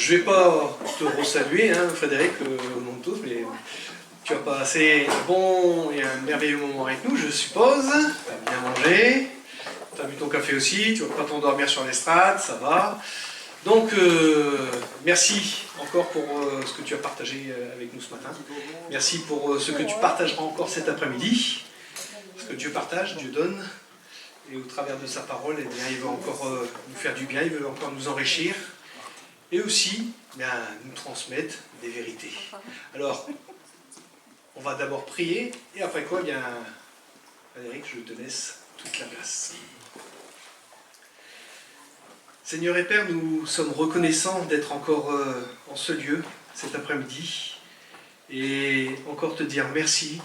je ne vais pas te resaluer, hein, Frédéric, au nom de tous, mais tu as passé un bon et un merveilleux moment avec nous, je suppose. Tu as bien mangé, tu as bu ton café aussi, tu ne vas pas t'endormir sur l'estrade, ça va. Donc, merci encore pour ce que tu as partagé avec nous ce matin. Merci pour ce que tu partageras encore cet après-midi. Ce que Dieu partage, Dieu donne. Et au travers de sa parole, eh bien, il veut encore nous faire du bien, il veut encore nous enrichir. Et aussi, bien, nous transmettre des vérités. Alors, on va d'abord prier, et après quoi, bien, Frédéric, je te laisse toute la place. Seigneur et Père, nous sommes reconnaissants d'être encore en ce lieu, cet après-midi, et encore te dire merci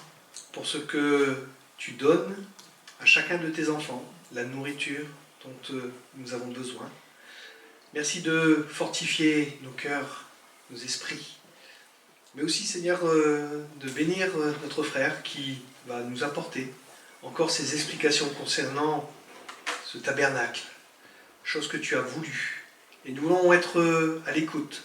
pour ce que tu donnes à chacun de tes enfants, la nourriture dont nous avons besoin. Merci de fortifier nos cœurs, nos esprits, mais aussi, Seigneur, de bénir notre frère qui va nous apporter encore ces explications concernant ce tabernacle, chose que tu as voulu. Et nous voulons être à l'écoute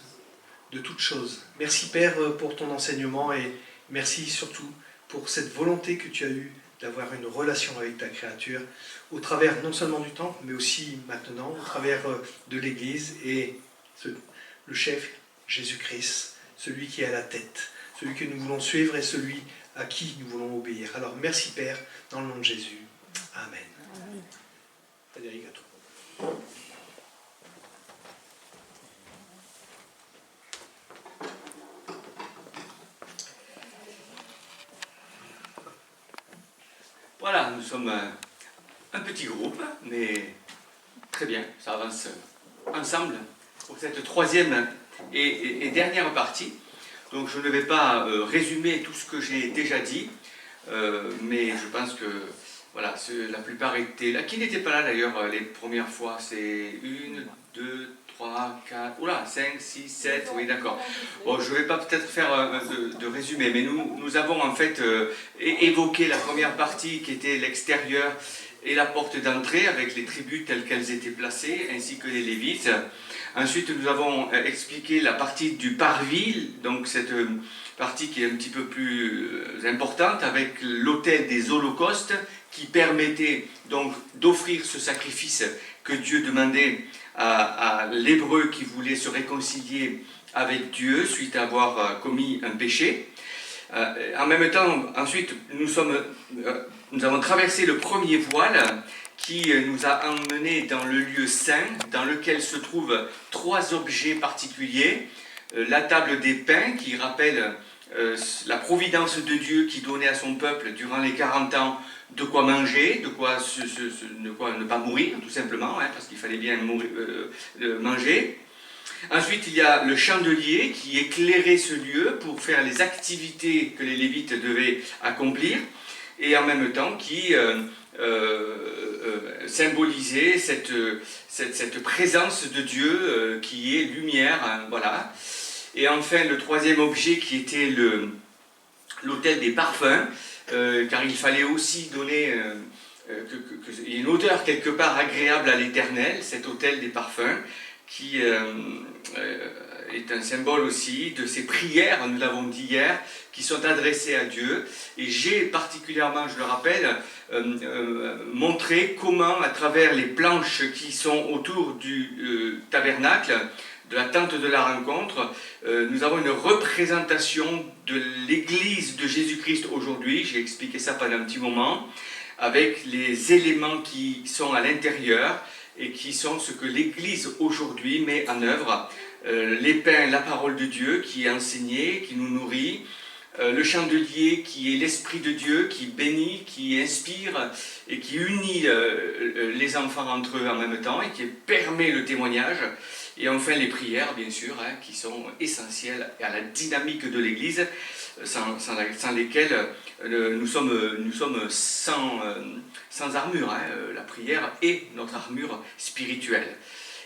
de toutes choses. Merci, Père, pour ton enseignement et merci surtout pour cette volonté que tu as eue d'avoir une relation avec ta créature, au travers non seulement du temple, mais aussi maintenant, au travers de l'Église et le chef, Jésus-Christ, celui qui est à la tête, celui que nous voulons suivre et celui à qui nous voulons obéir. Alors merci Père, dans le nom de Jésus. Amen. Frédéric, à toi. Voilà, nous sommes un petit groupe, mais très bien, ça avance ensemble pour cette troisième et dernière partie. Donc je ne vais pas résumer tout ce que j'ai déjà dit, mais je pense que voilà, la plupart étaient là. Qui n'était pas là d'ailleurs les premières fois? C'est 1, 2, 3, 4, oula, 5, 6, 7, oui d'accord. Bon, je ne vais pas peut-être faire de résumé, mais nous avons en fait évoqué la première partie qui était l'extérieur et la porte d'entrée avec les tribus telles qu'elles étaient placées, ainsi que les Lévites. Ensuite, nous avons expliqué la partie du parvis, donc cette partie qui est un petit peu plus importante, avec l'autel des holocaustes, qui permettait donc d'offrir ce sacrifice que Dieu demandait à l'Hébreu qui voulait se réconcilier avec Dieu suite à avoir commis un péché. En même temps, ensuite, nous avons traversé le premier voile qui nous a emmenés dans le lieu saint, dans lequel se trouvent 3 objets particuliers. La table des pains, qui rappelle la providence de Dieu qui donnait à son peuple durant les 40 ans de quoi manger, de quoi ne pas mourir, tout simplement, hein, parce qu'il fallait bien manger. Ensuite, il y a le chandelier qui éclairait ce lieu pour faire les activités que les Lévites devaient accomplir, et en même temps qui symbolisait cette présence de Dieu qui est lumière, hein, voilà. Et enfin, le troisième objet qui était l'autel des parfums, car il fallait aussi donner qu'il y ait une odeur quelque part agréable à l'Éternel, cet autel des parfums, qui est un symbole aussi de ces prières, nous l'avons dit hier, qui sont adressées à Dieu. Et j'ai particulièrement, je le rappelle, montré comment, à travers les planches qui sont autour du tabernacle, de la tente de la rencontre, nous avons une représentation de l'Église de Jésus-Christ aujourd'hui. J'ai expliqué ça pendant un petit moment, avec les éléments qui sont à l'intérieur et qui sont ce que l'Église aujourd'hui met en œuvre. Les pains, la parole de Dieu qui est enseignée, qui nous nourrit, le chandelier qui est l'Esprit de Dieu, qui bénit, qui inspire et qui unit les enfants entre eux en même temps et qui permet le témoignage. Et enfin les prières, bien sûr, hein, qui sont essentielles à la dynamique de l'Église, sans lesquelles nous sommes sans armure. Hein. La prière est notre armure spirituelle.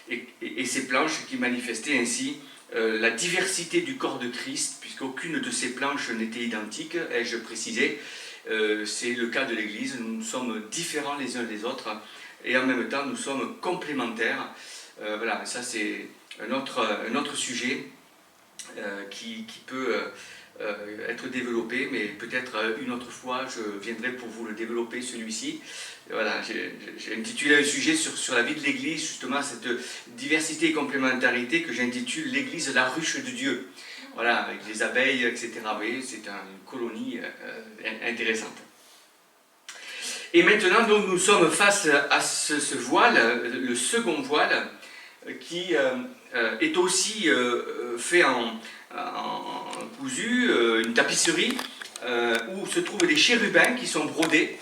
Et ces planches qui manifestaient ainsi la diversité du corps de Christ, puisqu'aucune de ces planches n'était identique, ai-je précisé. C'est le cas de l'Église, nous sommes différents les uns des autres, et en même temps nous sommes complémentaires. Voilà, ça c'est un autre sujet qui peut être développé, mais peut-être une autre fois je viendrai pour vous le développer, celui-ci. Voilà, j'ai intitulé un sujet sur la vie de l'Église, justement cette diversité et complémentarité que j'intitule l'Église la ruche de Dieu. Voilà, avec les abeilles, etc. Vous voyez, c'est une colonie intéressante. Et maintenant, donc, nous sommes face à ce voile, le second voile, qui est aussi fait en cousu, une tapisserie, où se trouvent des chérubins qui sont brodés.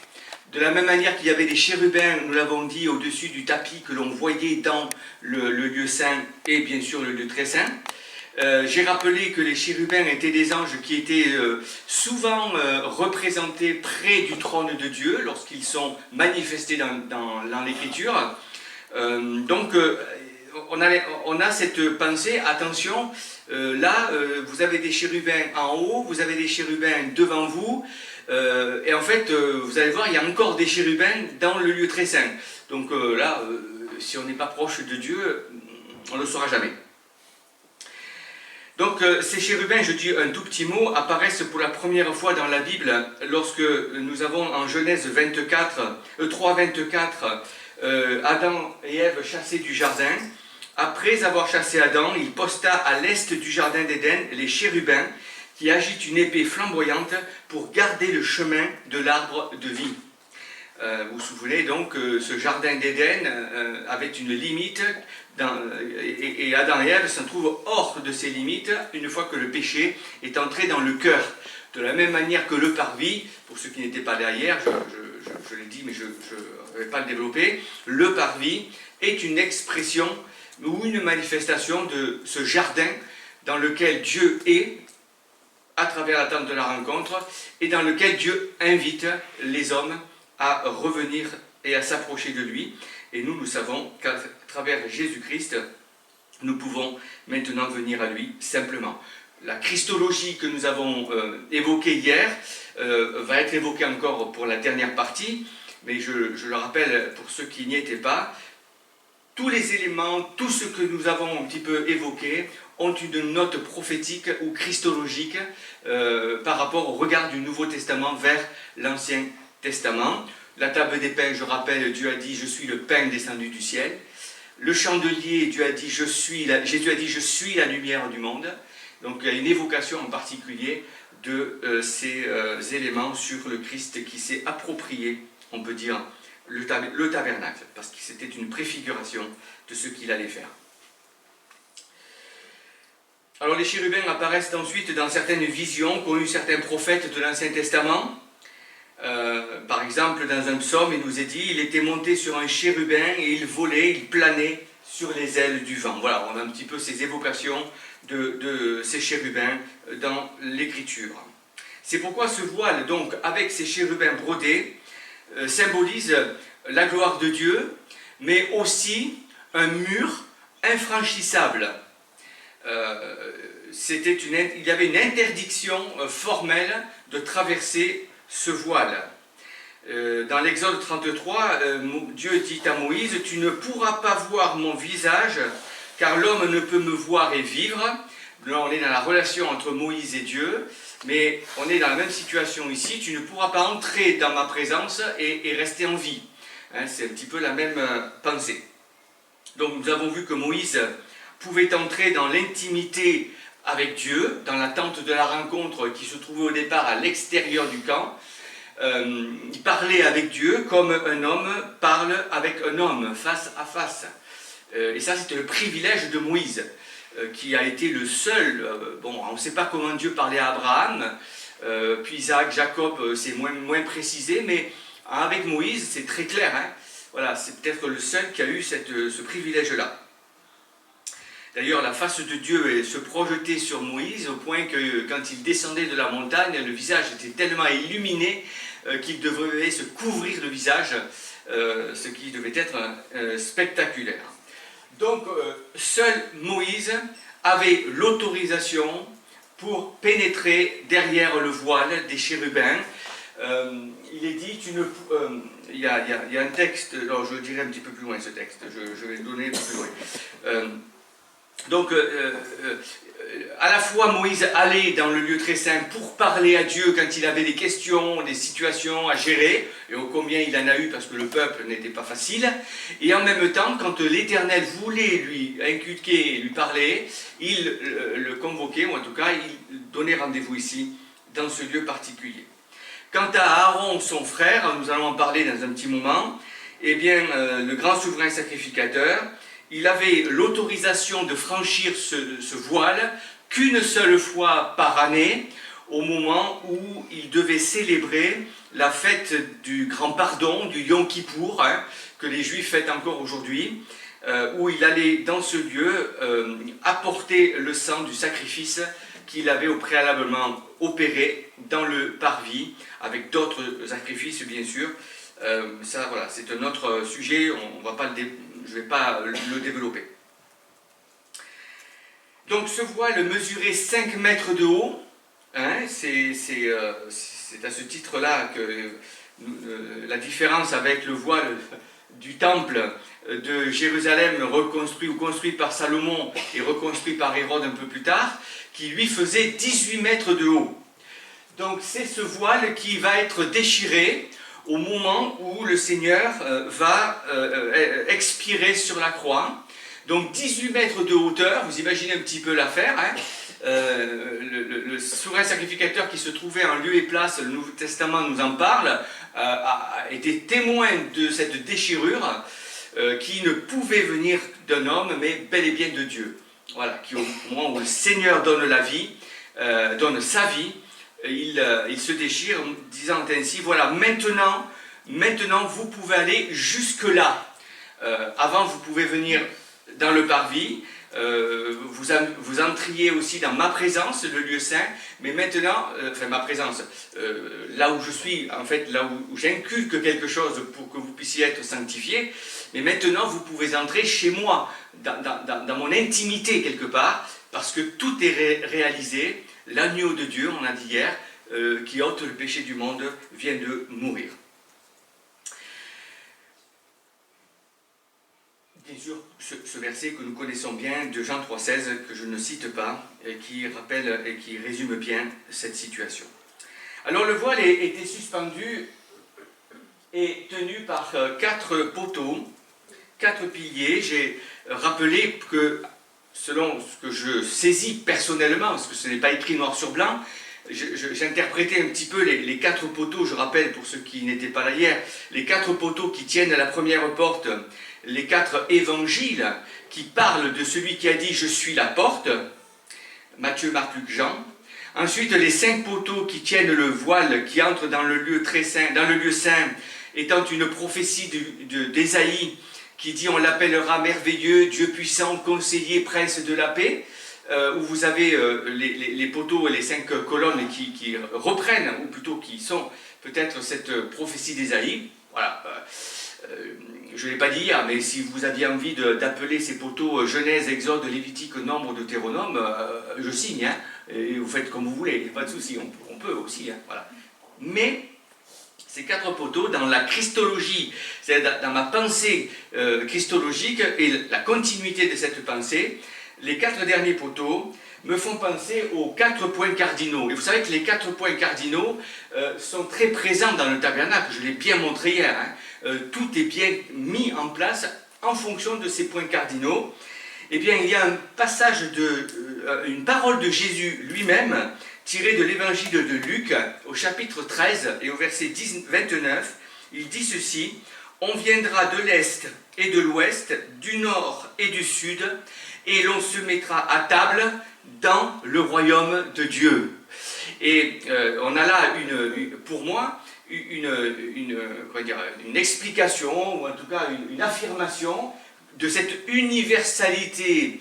De la même manière qu'il y avait des chérubins, nous l'avons dit, au-dessus du tapis que l'on voyait dans le lieu saint et bien sûr le lieu très saint. J'ai rappelé que les chérubins étaient des anges qui étaient souvent représentés près du trône de Dieu lorsqu'ils sont manifestés dans l'Écriture. Donc on a cette pensée, attention, là vous avez des chérubins en haut, vous avez des chérubins devant vous, et en fait vous allez voir, il y a encore des chérubins dans le lieu très saint. Donc là, si on n'est pas proche de Dieu, on ne le saura jamais. Donc ces chérubins, je dis un tout petit mot, apparaissent pour la première fois dans la Bible lorsque nous avons en Genèse 3:24 Adam et Ève chassés du jardin. Après avoir chassé Adam, il posta à l'est du jardin d'Éden les chérubins qui agitent une épée flamboyante pour garder le chemin de l'arbre de vie. Vous vous souvenez donc, ce jardin d'Éden avait une limite, et Adam et Ève se trouvent hors de ces limites une fois que le péché est entré dans le cœur. De la même manière que le parvis, pour ceux qui n'étaient pas derrière, je l'ai dit mais je ne vais pas le développer, le parvis est une expression ou une manifestation de ce jardin dans lequel Dieu est, à travers la tente de la rencontre, et dans lequel Dieu invite les hommes à revenir et à s'approcher de lui. Et nous savons qu'à travers Jésus-Christ, nous pouvons maintenant venir à lui simplement. La christologie que nous avons évoquée hier va être évoquée encore pour la dernière partie, mais je le rappelle pour ceux qui n'y étaient pas, tous les éléments, tout ce que nous avons un petit peu évoqué, ont une note prophétique ou christologique par rapport au regard du Nouveau Testament vers l'Ancien Testament. La table des pains, je rappelle, Dieu a dit « Je suis le pain descendu du ciel ». Le chandelier, Jésus a dit « Je suis la lumière du monde ». Donc il y a une évocation en particulier de ces éléments sur le Christ qui s'est approprié, on peut dire, le tabernacle, parce que c'était une préfiguration de ce qu'il allait faire. Alors les chérubins apparaissent ensuite dans certaines visions qu'ont eu certains prophètes de l'Ancien Testament. Par exemple, dans un psaume, il nous est dit, il était monté sur un chérubin et il volait, il planait sur les ailes du vent. Voilà, on a un petit peu ces évocations de ces chérubins dans l'Écriture. C'est pourquoi ce voile, donc, avec ces chérubins brodés, symbolise la gloire de Dieu, mais aussi un mur infranchissable. Il y avait une interdiction formelle de traverser ce voile. Dans l'Exode 33, Dieu dit à Moïse « Tu ne pourras pas voir mon visage, car l'homme ne peut me voir et vivre ». Là, on est dans la relation entre Moïse et Dieu, mais on est dans la même situation ici. Tu ne pourras pas entrer dans ma présence et rester en vie. Hein, c'est un petit peu la même pensée. Donc nous avons vu que Moïse pouvait entrer dans l'intimité avec Dieu, dans la tente de la rencontre qui se trouvait au départ à l'extérieur du camp. Il parlait avec Dieu comme un homme parle avec un homme, face à face. Et ça, c'était le privilège de Moïse, qui a été le seul. Bon, on ne sait pas comment Dieu parlait à Abraham, puis Isaac, Jacob, c'est moins précisé, mais avec Moïse, c'est très clair. Hein. Voilà, c'est peut-être le seul qui a eu ce privilège-là. D'ailleurs, la face de Dieu se projetait sur Moïse au point que quand il descendait de la montagne, le visage était tellement illuminé qu'il devait se couvrir le visage, ce qui devait être spectaculaire. Donc, seul Moïse avait l'autorisation pour pénétrer derrière le voile des chérubins. Il est dit, il y a un texte, alors je dirai un petit peu plus loin ce texte, je vais le donner un peu plus loin. Donc, à la fois Moïse allait dans le lieu très saint pour parler à Dieu quand il avait des questions, des situations à gérer, et ô combien il en a eu parce que le peuple n'était pas facile, et en même temps, quand l'Éternel voulait lui inculquer, lui parler, il le convoquait, ou en tout cas, il donnait rendez-vous ici, dans ce lieu particulier. Quant à Aaron, son frère, nous allons en parler dans un petit moment, eh bien, le grand souverain sacrificateur, il avait l'autorisation de franchir ce voile qu'une seule fois par année, au moment où il devait célébrer la fête du grand pardon, du Yom Kippour, que les Juifs fêtent encore aujourd'hui, où il allait dans ce lieu apporter le sang du sacrifice qu'il avait au préalablement opéré dans le parvis, avec d'autres sacrifices bien sûr. Ça, voilà, c'est un autre sujet, je ne vais pas le développer. Donc ce voile mesurait 5 mètres de haut, hein, c'est à ce titre-là que la différence avec le voile du temple de Jérusalem reconstruit ou construit par Salomon et reconstruit par Hérode un peu plus tard, qui lui faisait 18 mètres de haut. Donc c'est ce voile qui va être déchiré au moment où le Seigneur va expirer sur la croix. Donc 18 mètres de hauteur, vous imaginez un petit peu l'affaire, hein. Le souverain sacrificateur qui se trouvait en lieu et place, le Nouveau Testament nous en parle, a été témoin de cette déchirure qui ne pouvait venir d'un homme, mais bel et bien de Dieu. Voilà, qui au moment où le Seigneur donne la vie, donne sa vie, il se déchire, disant ainsi, voilà, maintenant vous pouvez aller jusque-là. Avant, vous pouvez venir dans le parvis, vous entriez aussi dans ma présence, le lieu saint, mais maintenant, enfin ma présence, là où je suis, en fait, là où j'inculque quelque chose pour que vous puissiez être sanctifiés, mais maintenant vous pouvez entrer chez moi, dans mon intimité quelque part, parce que tout est réalisé, l'agneau de Dieu, on a dit hier, qui ôte le péché du monde, vient de mourir. Bien sûr, ce verset que nous connaissons bien de Jean 3,16, que je ne cite pas, et qui rappelle et qui résume bien cette situation. Alors le voile était suspendu et tenu par 4 poteaux, 4 piliers. J'ai rappelé que, selon ce que je saisis personnellement, parce que ce n'est pas écrit noir sur blanc, j'interprétais un petit peu les 4 poteaux, je rappelle pour ceux qui n'étaient pas là hier, les 4 poteaux qui tiennent à la première porte, les 4 évangiles qui parlent de celui qui a dit « Je suis la porte », Matthieu, Marc, Luc, Jean. Ensuite, les 5 poteaux qui tiennent le voile, qui entre dans le lieu très saint, dans le lieu saint, étant une prophétie d'Ésaïe qui dit « On l'appellera merveilleux, Dieu puissant, conseiller, prince de la paix », où vous avez les poteaux et les 5 colonnes qui reprennent, ou plutôt qui sont peut-être cette prophétie d'Ésaïe. Voilà. Je ne l'ai pas dit hier, mais si vous aviez envie d'appeler ces poteaux Genèse, Exode, Lévitique, Nombre, Deutéronome, je signe, hein, et vous faites comme vous voulez, il n'y a pas de souci, on peut aussi. Hein, voilà. Mais ces 4 poteaux, dans la christologie, c'est-à-dire dans ma pensée christologique et la continuité de cette pensée, les 4 derniers poteaux me font penser aux 4 points cardinaux. Et vous savez que les 4 points cardinaux sont très présents dans le tabernacle, je l'ai bien montré hier, hein. Tout est bien mis en place en fonction de ces points cardinaux. Eh bien, il y a un passage une parole de Jésus lui-même, tirée de l'évangile de Luc, au chapitre 13 et au verset 29, il dit ceci, « On viendra de l'Est et de l'Ouest, du Nord et du Sud, et l'on se mettra à table dans le royaume de Dieu. » Et on a là, pour moi, une explication, ou en tout cas une affirmation de cette universalité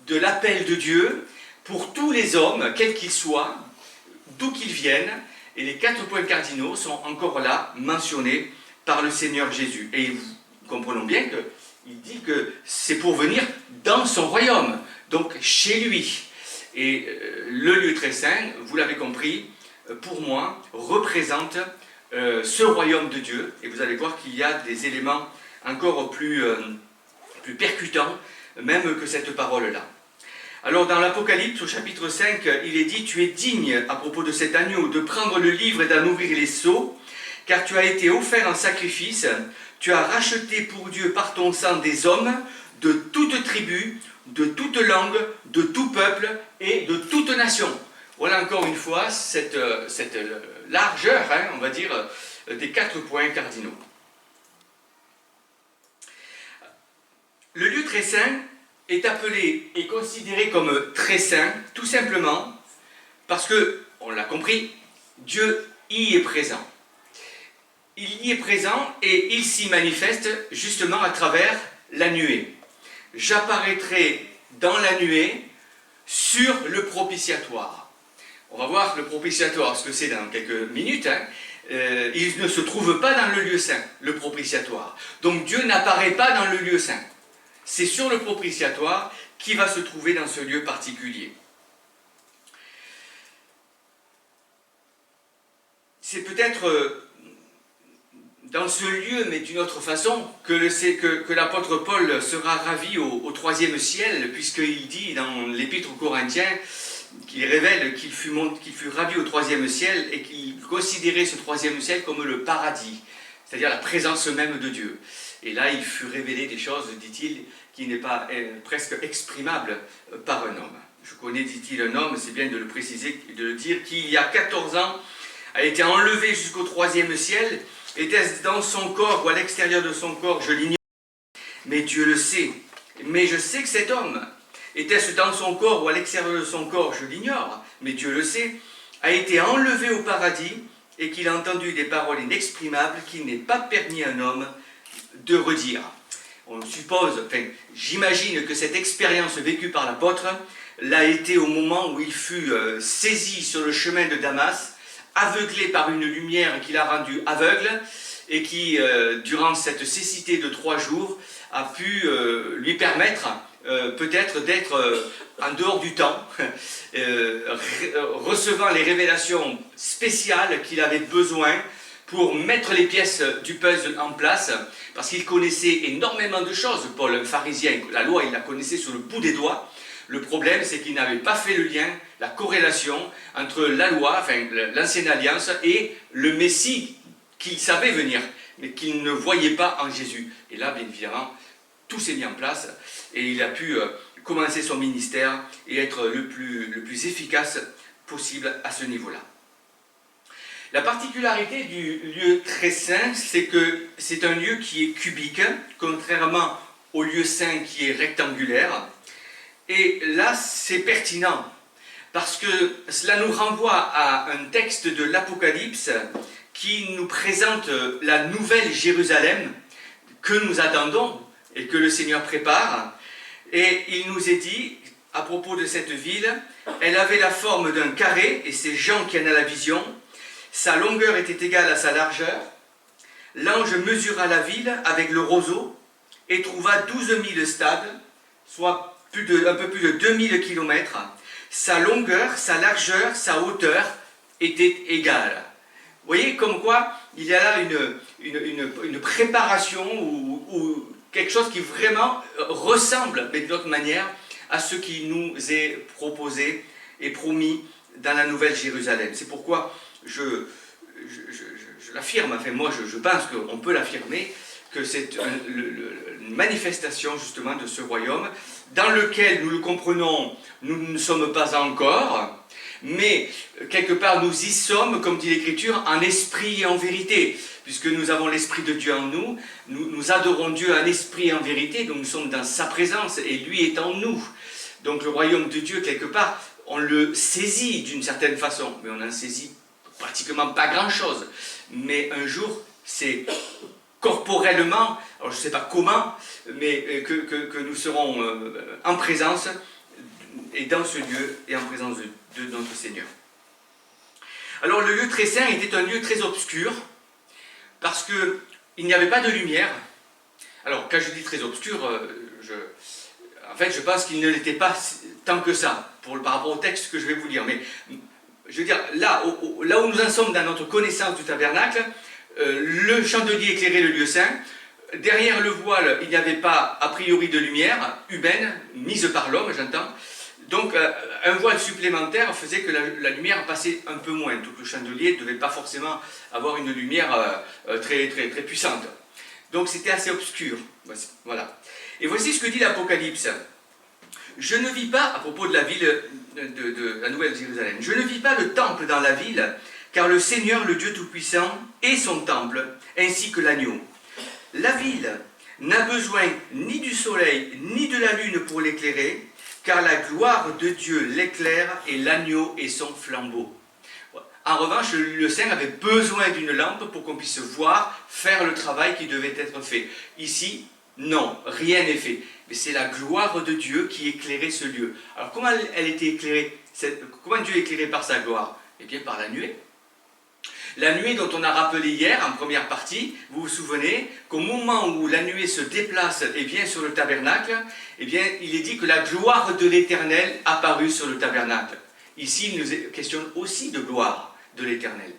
de l'appel de Dieu pour tous les hommes, quels qu'ils soient, d'où qu'ils viennent, et les 4 points cardinaux sont encore là, mentionnés par le Seigneur Jésus. Et comprenons bien qu'il dit que c'est pour venir dans son royaume, donc chez lui. Et le lieu très saint, vous l'avez compris, pour moi, représente ce royaume de Dieu, et vous allez voir qu'il y a des éléments encore plus percutants, même que cette parole-là. Alors dans l'Apocalypse, au chapitre 5, il est dit « Tu es digne, à propos de cet agneau, de prendre le livre et d'en ouvrir les sceaux, car tu as été offert en sacrifice, tu as racheté pour Dieu par ton sang des hommes de toute tribu, de toute langue, de tout peuple et de toute nation. » Voilà encore une fois cette largeur, hein, on va dire, des 4 points cardinaux. Le lieu très saint est appelé et considéré comme très saint, tout simplement parce que, on l'a compris, Dieu y est présent. Il y est présent et il s'y manifeste justement à travers la nuée. J'apparaîtrai dans la nuée sur le propitiatoire. On va voir le propitiatoire, ce que c'est dans quelques minutes. Hein. Il ne se trouve pas dans le lieu saint, le propitiatoire. Donc Dieu n'apparaît pas dans le lieu saint. C'est sur le propitiatoire qu'il va se trouver dans ce lieu particulier. C'est peut-être dans ce lieu, mais d'une autre façon, que l'apôtre Paul sera ravi au 3e ciel, puisqu'il dit dans l'épître aux Corinthiens qu'il révèle qu'il fut ravi au 3e ciel et qu'il considérait ce 3e ciel comme le paradis, c'est-à-dire la présence même de Dieu. Et là, il fut révélé des choses, dit-il, qui n'est pas presque exprimable par un homme. Je connais, dit-il, un homme, c'est bien de le préciser, de le dire, qui il y a 14 ans a été enlevé jusqu'au 3e ciel. Était-ce dans son corps ou à l'extérieur de son corps? Je l'ignore, mais Dieu le sait. Mais je sais que cet homme, était-ce dans son corps ou à l'extérieur de son corps? Je l'ignore, mais Dieu le sait, a été enlevé au paradis et qu'il a entendu des paroles inexprimables qu'il n'est pas permis à un homme de redire. On suppose, enfin, j'imagine que cette expérience vécue par l'apôtre l'a été au moment où il fut saisi sur le chemin de Damas, aveuglé par une lumière qui l'a rendu aveugle et qui, durant cette cécité de 3 jours, a pu lui permettre peut-être d'être en dehors du temps, recevant les révélations spéciales qu'il avait besoin pour mettre les pièces du puzzle en place, parce qu'il connaissait énormément de choses, Paul, un pharisien, la loi il la connaissait sur le bout des doigts. Le problème, c'est qu'il n'avait pas fait le lien, la corrélation entre la loi, enfin l'ancienne alliance, et le Messie qu'il savait venir, mais qu'il ne voyait pas en Jésus. Et là, bien évidemment, tout s'est mis en place, et il a pu commencer son ministère et être le plus efficace possible à ce niveau-là. La particularité du lieu très saint, c'est que c'est un lieu qui est cubique, contrairement au lieu saint qui est rectangulaire. Et là, c'est pertinent, parce que cela nous renvoie à un texte de l'Apocalypse qui nous présente la nouvelle Jérusalem que nous attendons et que le Seigneur prépare. Et il nous est dit, à propos de cette ville, elle avait la forme d'un carré, et c'est Jean qui en a la vision. Sa longueur était égale à sa largeur. L'ange mesura la ville avec le roseau et trouva 12 000 stades, soit un peu plus de 2000 km. Sa longueur, sa largeur, sa hauteur étaient égales. Vous voyez comme quoi il y a là une préparation ou quelque chose qui vraiment ressemble, mais d'une autre manière, à ce qui nous est proposé et promis dans la Nouvelle Jérusalem. C'est pourquoi je l'affirme, enfin moi je pense qu'on peut l'affirmer, que c'est une manifestation justement de ce royaume dans lequel, nous le comprenons, nous ne sommes pas encore, mais quelque part nous y sommes, comme dit l'Écriture, en esprit et en vérité, puisque nous avons l'Esprit de Dieu en nous, nous adorons Dieu en esprit et en vérité, donc nous sommes dans sa présence et lui est en nous. Donc le royaume de Dieu, quelque part, on le saisit d'une certaine façon, mais on n'en saisit pratiquement pas grand-chose. Mais un jour, c'est corporellement, alors je ne sais pas comment, mais que nous serons en présence et dans ce lieu et en présence de notre Seigneur. Alors le lieu très saint était un lieu très obscur parce qu'il n'y avait pas de lumière. Alors quand je dis très obscur, en fait je pense qu'il ne l'était pas tant que ça par rapport au texte que je vais vous lire. Mais je veux dire, là où nous en sommes dans notre connaissance du tabernacle, le chandelier éclairait le lieu saint. Derrière le voile, il n'y avait pas a priori de lumière humaine, mise par l'homme, j'entends. Donc un voile supplémentaire faisait que la lumière passait un peu moins. Donc le chandelier ne devait pas forcément avoir une lumière très puissante. Donc c'était assez obscur. Voilà. Et voici ce que dit l'Apocalypse. Je ne vis pas, à propos de la ville de la Nouvelle Jérusalem, je ne vis pas le temple dans la ville, car le Seigneur, le Dieu Tout-Puissant, est son temple, ainsi que l'agneau. La ville n'a besoin ni du soleil, ni de la lune pour l'éclairer, car la gloire de Dieu l'éclaire et l'agneau est son flambeau. En revanche, le saint avait besoin d'une lampe pour qu'on puisse voir, faire le travail qui devait être fait. Ici, non, rien n'est fait. Mais c'est la gloire de Dieu qui éclairait ce lieu. Alors comment elle était éclairée? Comment Dieu est éclairé par sa gloire? Eh bien par la nuée. La nuée dont on a rappelé hier en première partie, vous vous souvenez qu'au moment où la nuée se déplace et vient sur le tabernacle, eh bien il est dit que la gloire de l'Éternel apparut sur le tabernacle. Ici, il nous est question aussi de gloire de l'Éternel.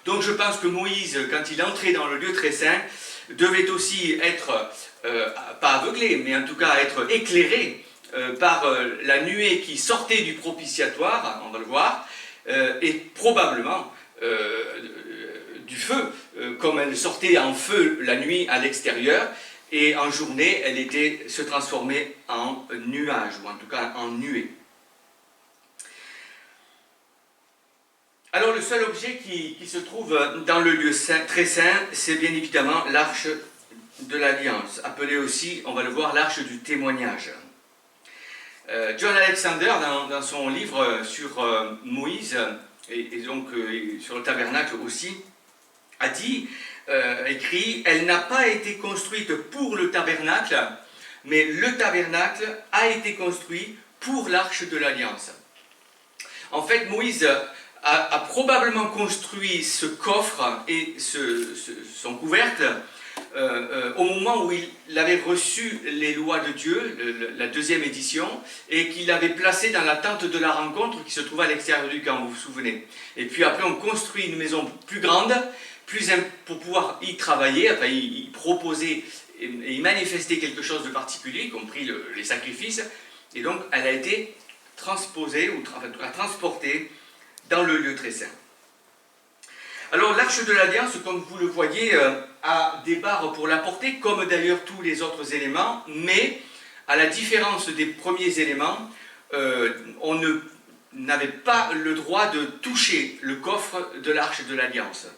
Donc je pense que Moïse, quand il entrait dans le lieu très saint, devait aussi être, pas aveuglé, mais en tout cas être éclairé par la nuée qui sortait du propitiatoire, on va le voir, et probablement du feu, comme elle sortait en feu la nuit à l'extérieur, et en journée, elle se transformait en nuage, ou en tout cas en nuée. Alors le seul objet qui se trouve dans le lieu très saint, c'est bien évidemment l'arche de l'Alliance, appelée aussi, on va le voir, l'arche du témoignage. John Alexander, dans son livre sur Moïse, et donc sur le tabernacle aussi, a écrit « Elle n'a pas été construite pour le tabernacle, mais le tabernacle a été construit pour l'arche de l'Alliance. » En fait, Moïse a probablement construit ce coffre et son couvercle au moment où il avait reçu les lois de Dieu, la deuxième édition, et qu'il l'avait placé dans la tente de la rencontre qui se trouvait à l'extérieur du camp, vous vous souvenez. Et puis après, on construit une maison plus grande, pour pouvoir y travailler, enfin y proposer et y manifester quelque chose de particulier, y compris les sacrifices, et donc elle a été transposée, ou transportée dans le lieu très saint. Alors l'arche de l'Alliance, comme vous le voyez, a des barres pour la porter, comme d'ailleurs tous les autres éléments, mais à la différence des premiers éléments, on n'avait pas le droit de toucher le coffre de l'arche de l'Alliance.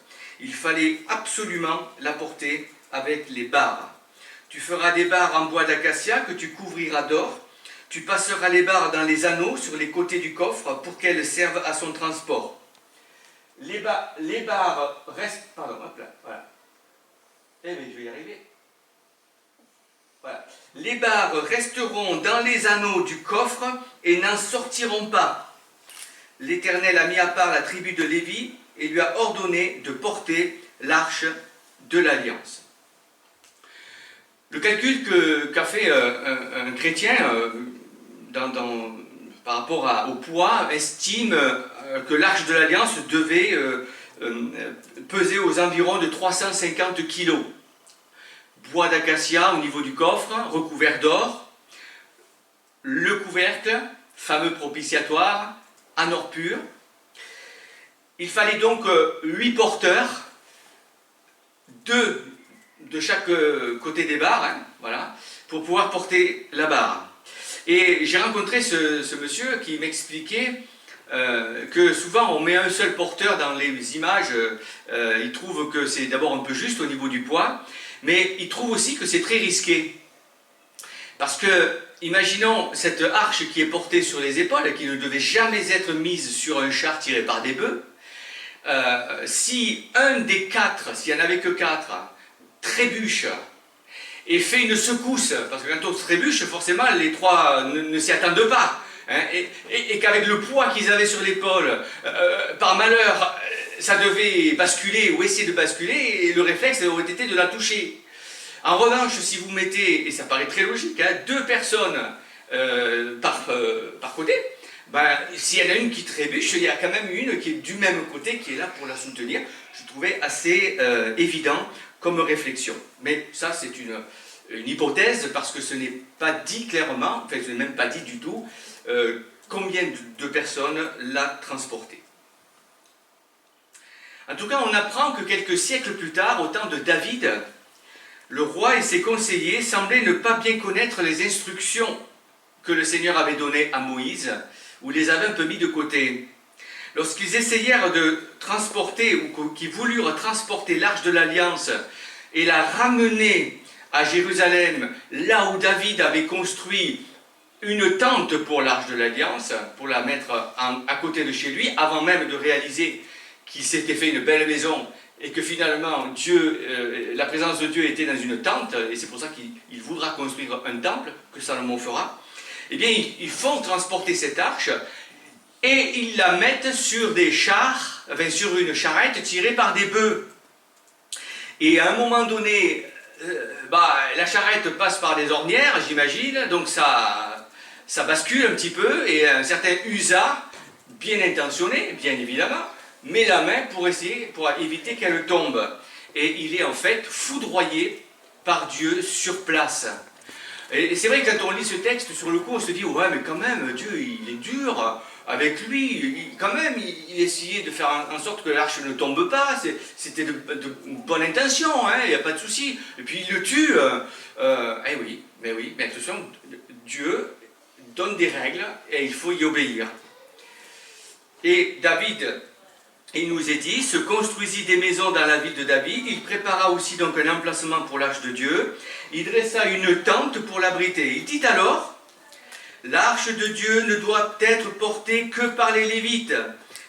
Il fallait absolument la porter avec les barres. Tu feras des barres en bois d'acacia que tu couvriras d'or. Tu passeras les barres dans les anneaux sur les côtés du coffre pour qu'elles servent à son transport. Les barres restent... Pardon, hop là, voilà. Eh bien, je vais y arriver. Voilà. Les barres resteront dans les anneaux du coffre et n'en sortiront pas. L'Éternel a mis à part la tribu de Lévi et lui a ordonné de porter l'arche de l'Alliance. Le calcul qu'a fait un chrétien par rapport au poids estime que l'arche de l'Alliance devait peser aux environs de 350 kg. Bois d'acacia au niveau du coffre, recouvert d'or, le couvercle, fameux propitiatoire, en or pur. Il fallait donc 8 porteurs, 2 de chaque côté des barres, hein, voilà, pour pouvoir porter la barre. Et j'ai rencontré ce monsieur qui m'expliquait que souvent on met un seul porteur dans les images, il trouve que c'est d'abord un peu juste au niveau du poids, mais il trouve aussi que c'est très risqué. Parce que, imaginons cette arche qui est portée sur les épaules et qui ne devait jamais être mise sur un char tiré par des bœufs, si un des 4, s'il n'y en avait que 4, trébuche et fait une secousse, parce que quand on trébuche, forcément les 3 ne s'y attendent pas, hein, et qu'avec le poids qu'ils avaient sur l'épaule, par malheur, ça devait basculer ou essayer de basculer, et le réflexe aurait été de la toucher. En revanche, si vous mettez, et ça paraît très logique, hein, 2 personnes par côté, ben, s'il y en a une qui trébuche, il y a quand même une qui est du même côté, qui est là pour la soutenir. Je trouvais assez évident comme réflexion. Mais ça, c'est une hypothèse, parce que ce n'est pas dit clairement, enfin, ce n'est même pas dit du tout, combien de personnes l'a transporté. En tout cas, on apprend que quelques siècles plus tard, au temps de David, le roi et ses conseillers semblaient ne pas bien connaître les instructions que le Seigneur avait données à Moïse, ou les avait un peu mis de côté. Lorsqu'ils essayèrent de transporter, ou qu'ils voulurent transporter l'arche de l'Alliance et la ramener à Jérusalem, là où David avait construit une tente pour l'arche de l'Alliance, pour la mettre à côté de chez lui, avant même de réaliser qu'il s'était fait une belle maison et que finalement la présence de Dieu était dans une tente, et c'est pour ça qu'il voudra construire un temple, que Salomon fera. Eh bien, ils font transporter cette arche et ils la mettent sur des chars, enfin sur une charrette tirée par des bœufs. Et à un moment donné, la charrette passe par des ornières, j'imagine, donc ça bascule un petit peu, et un certain Uza, bien intentionné, bien évidemment, met la main pour éviter qu'elle tombe. Et il est en fait foudroyé par Dieu sur place. Et c'est vrai que quand on lit ce texte, sur le coup, on se dit, ouais, mais quand même, Dieu, il est dur avec lui. Quand même, il essayait de faire en sorte que l'arche ne tombe pas. C'était de bonne intention, hein, il n'y a pas de souci. Et puis il le tue. Mais attention, Dieu donne des règles et il faut y obéir. Et David, il nous est dit, se construisit des maisons dans la ville de David, il prépara aussi donc un emplacement pour l'arche de Dieu, il dressa une tente pour l'abriter. Il dit alors, l'arche de Dieu ne doit être portée que par les Lévites,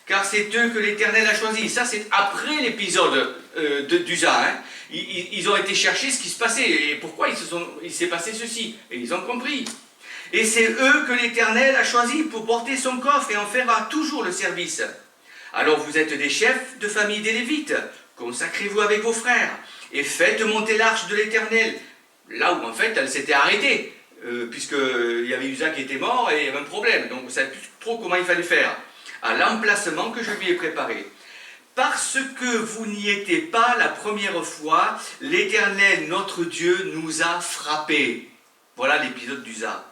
car c'est eux que l'Éternel a choisis. Ça, c'est après l'épisode d'Uza. Hein. Ils ont été chercher ce qui se passait, et pourquoi il s'est passé ceci, et ils ont compris. Et c'est eux que l'Éternel a choisis pour porter son coffre et en faire toujours le service. Alors vous êtes des chefs de famille des Lévites, consacrez-vous avec vos frères, et faites monter l'arche de l'Éternel, là où en fait elle s'était arrêtée, puisqu'il y avait Uza qui était mort et il y avait un problème, donc vous ne savez plus trop comment il fallait faire, à l'emplacement que je lui ai préparé. Parce que vous n'y étiez pas la première fois, l'Éternel, notre Dieu, nous a frappés. Voilà l'épisode d'Uza.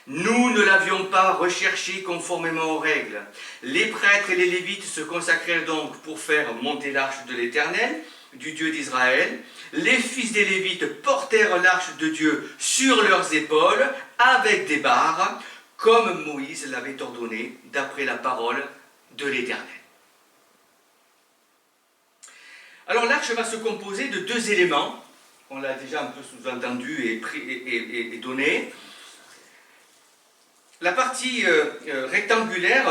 Nous ne l'avions pas recherché conformément aux règles. Les prêtres et les Lévites se consacrèrent donc pour faire monter l'arche de l'Éternel, du Dieu d'Israël. Les fils des Lévites portèrent l'arche de Dieu sur leurs épaules, avec des barres, comme Moïse l'avait ordonné, d'après la parole de l'Éternel. Alors l'arche va se composer de deux éléments, on l'a déjà un peu sous-entendu et donné. La partie rectangulaire,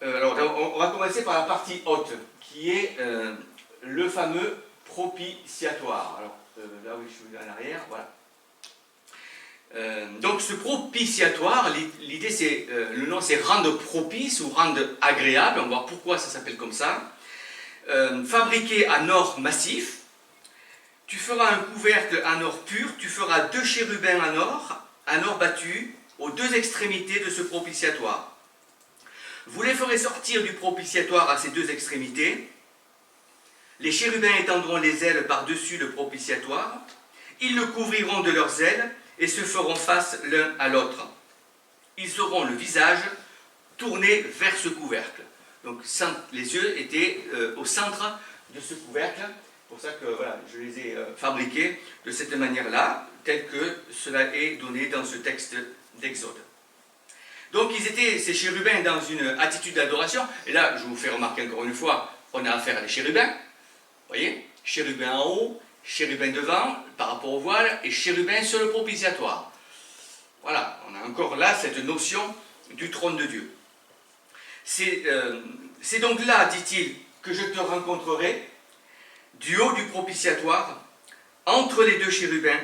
alors on va commencer par la partie haute, qui est le fameux propitiatoire. Alors là où je suis en arrière, voilà. Donc ce propitiatoire, l'idée c'est, le nom c'est rendre propice ou rendre agréable, on va voir pourquoi ça s'appelle comme ça. Fabriqué en or massif, tu feras un couvercle en or pur, tu feras 2 chérubins en or battu, aux 2 extrémités de ce propitiatoire. Vous les ferez sortir du propitiatoire à ces 2 extrémités. Les chérubins étendront les ailes par-dessus le propitiatoire. Ils le couvriront de leurs ailes et se feront face l'un à l'autre. Ils auront le visage tourné vers ce couvercle. Donc les yeux étaient au centre de ce couvercle. C'est pour ça que voilà, je les ai fabriqués de cette manière-là, tel que cela est donné dans ce texte d'Exode. Donc ils étaient, ces chérubins, dans une attitude d'adoration. Et là, je vous fais remarquer encore une fois, on a affaire à des chérubins. Vous voyez, chérubins en haut, chérubins devant, par rapport au voile, et chérubins sur le propitiatoire. Voilà, on a encore là cette notion du trône de Dieu. C'est donc là, dit-il, que je te rencontrerai, du haut du propitiatoire, entre les 2 chérubins,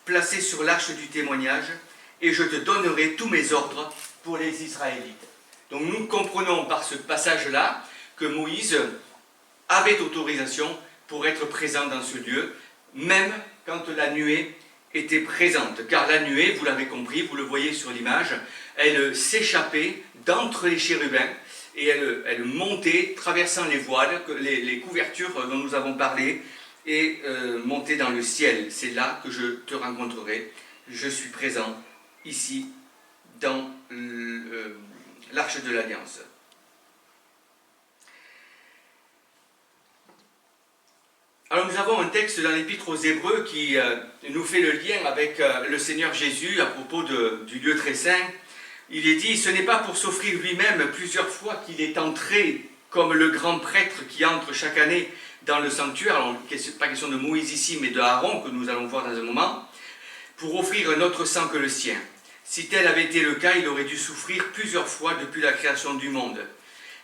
placés sur l'arche du témoignage, et je te donnerai tous mes ordres pour les Israélites. Donc nous comprenons par ce passage-là que Moïse avait autorisation pour être présent dans ce lieu, même quand la nuée était présente. Car la nuée, vous l'avez compris, vous le voyez sur l'image, elle s'échappait d'entre les chérubins et elle montait, traversant les voiles, les couvertures dont nous avons parlé, et montait dans le ciel. C'est là que je te rencontrerai. Je suis présent ici dans l'arche de l'Alliance. Alors nous avons un texte dans l'Épître aux Hébreux qui nous fait le lien avec le Seigneur Jésus à propos du lieu très saint. Il est dit, ce n'est pas pour s'offrir lui-même plusieurs fois qu'il est entré comme le grand prêtre qui entre chaque année dans le sanctuaire. Alors, pas question de Moïse ici, mais de Aaron, que nous allons voir dans un moment, pour offrir un autre sang que le sien. Si tel avait été le cas, il aurait dû souffrir plusieurs fois depuis la création du monde.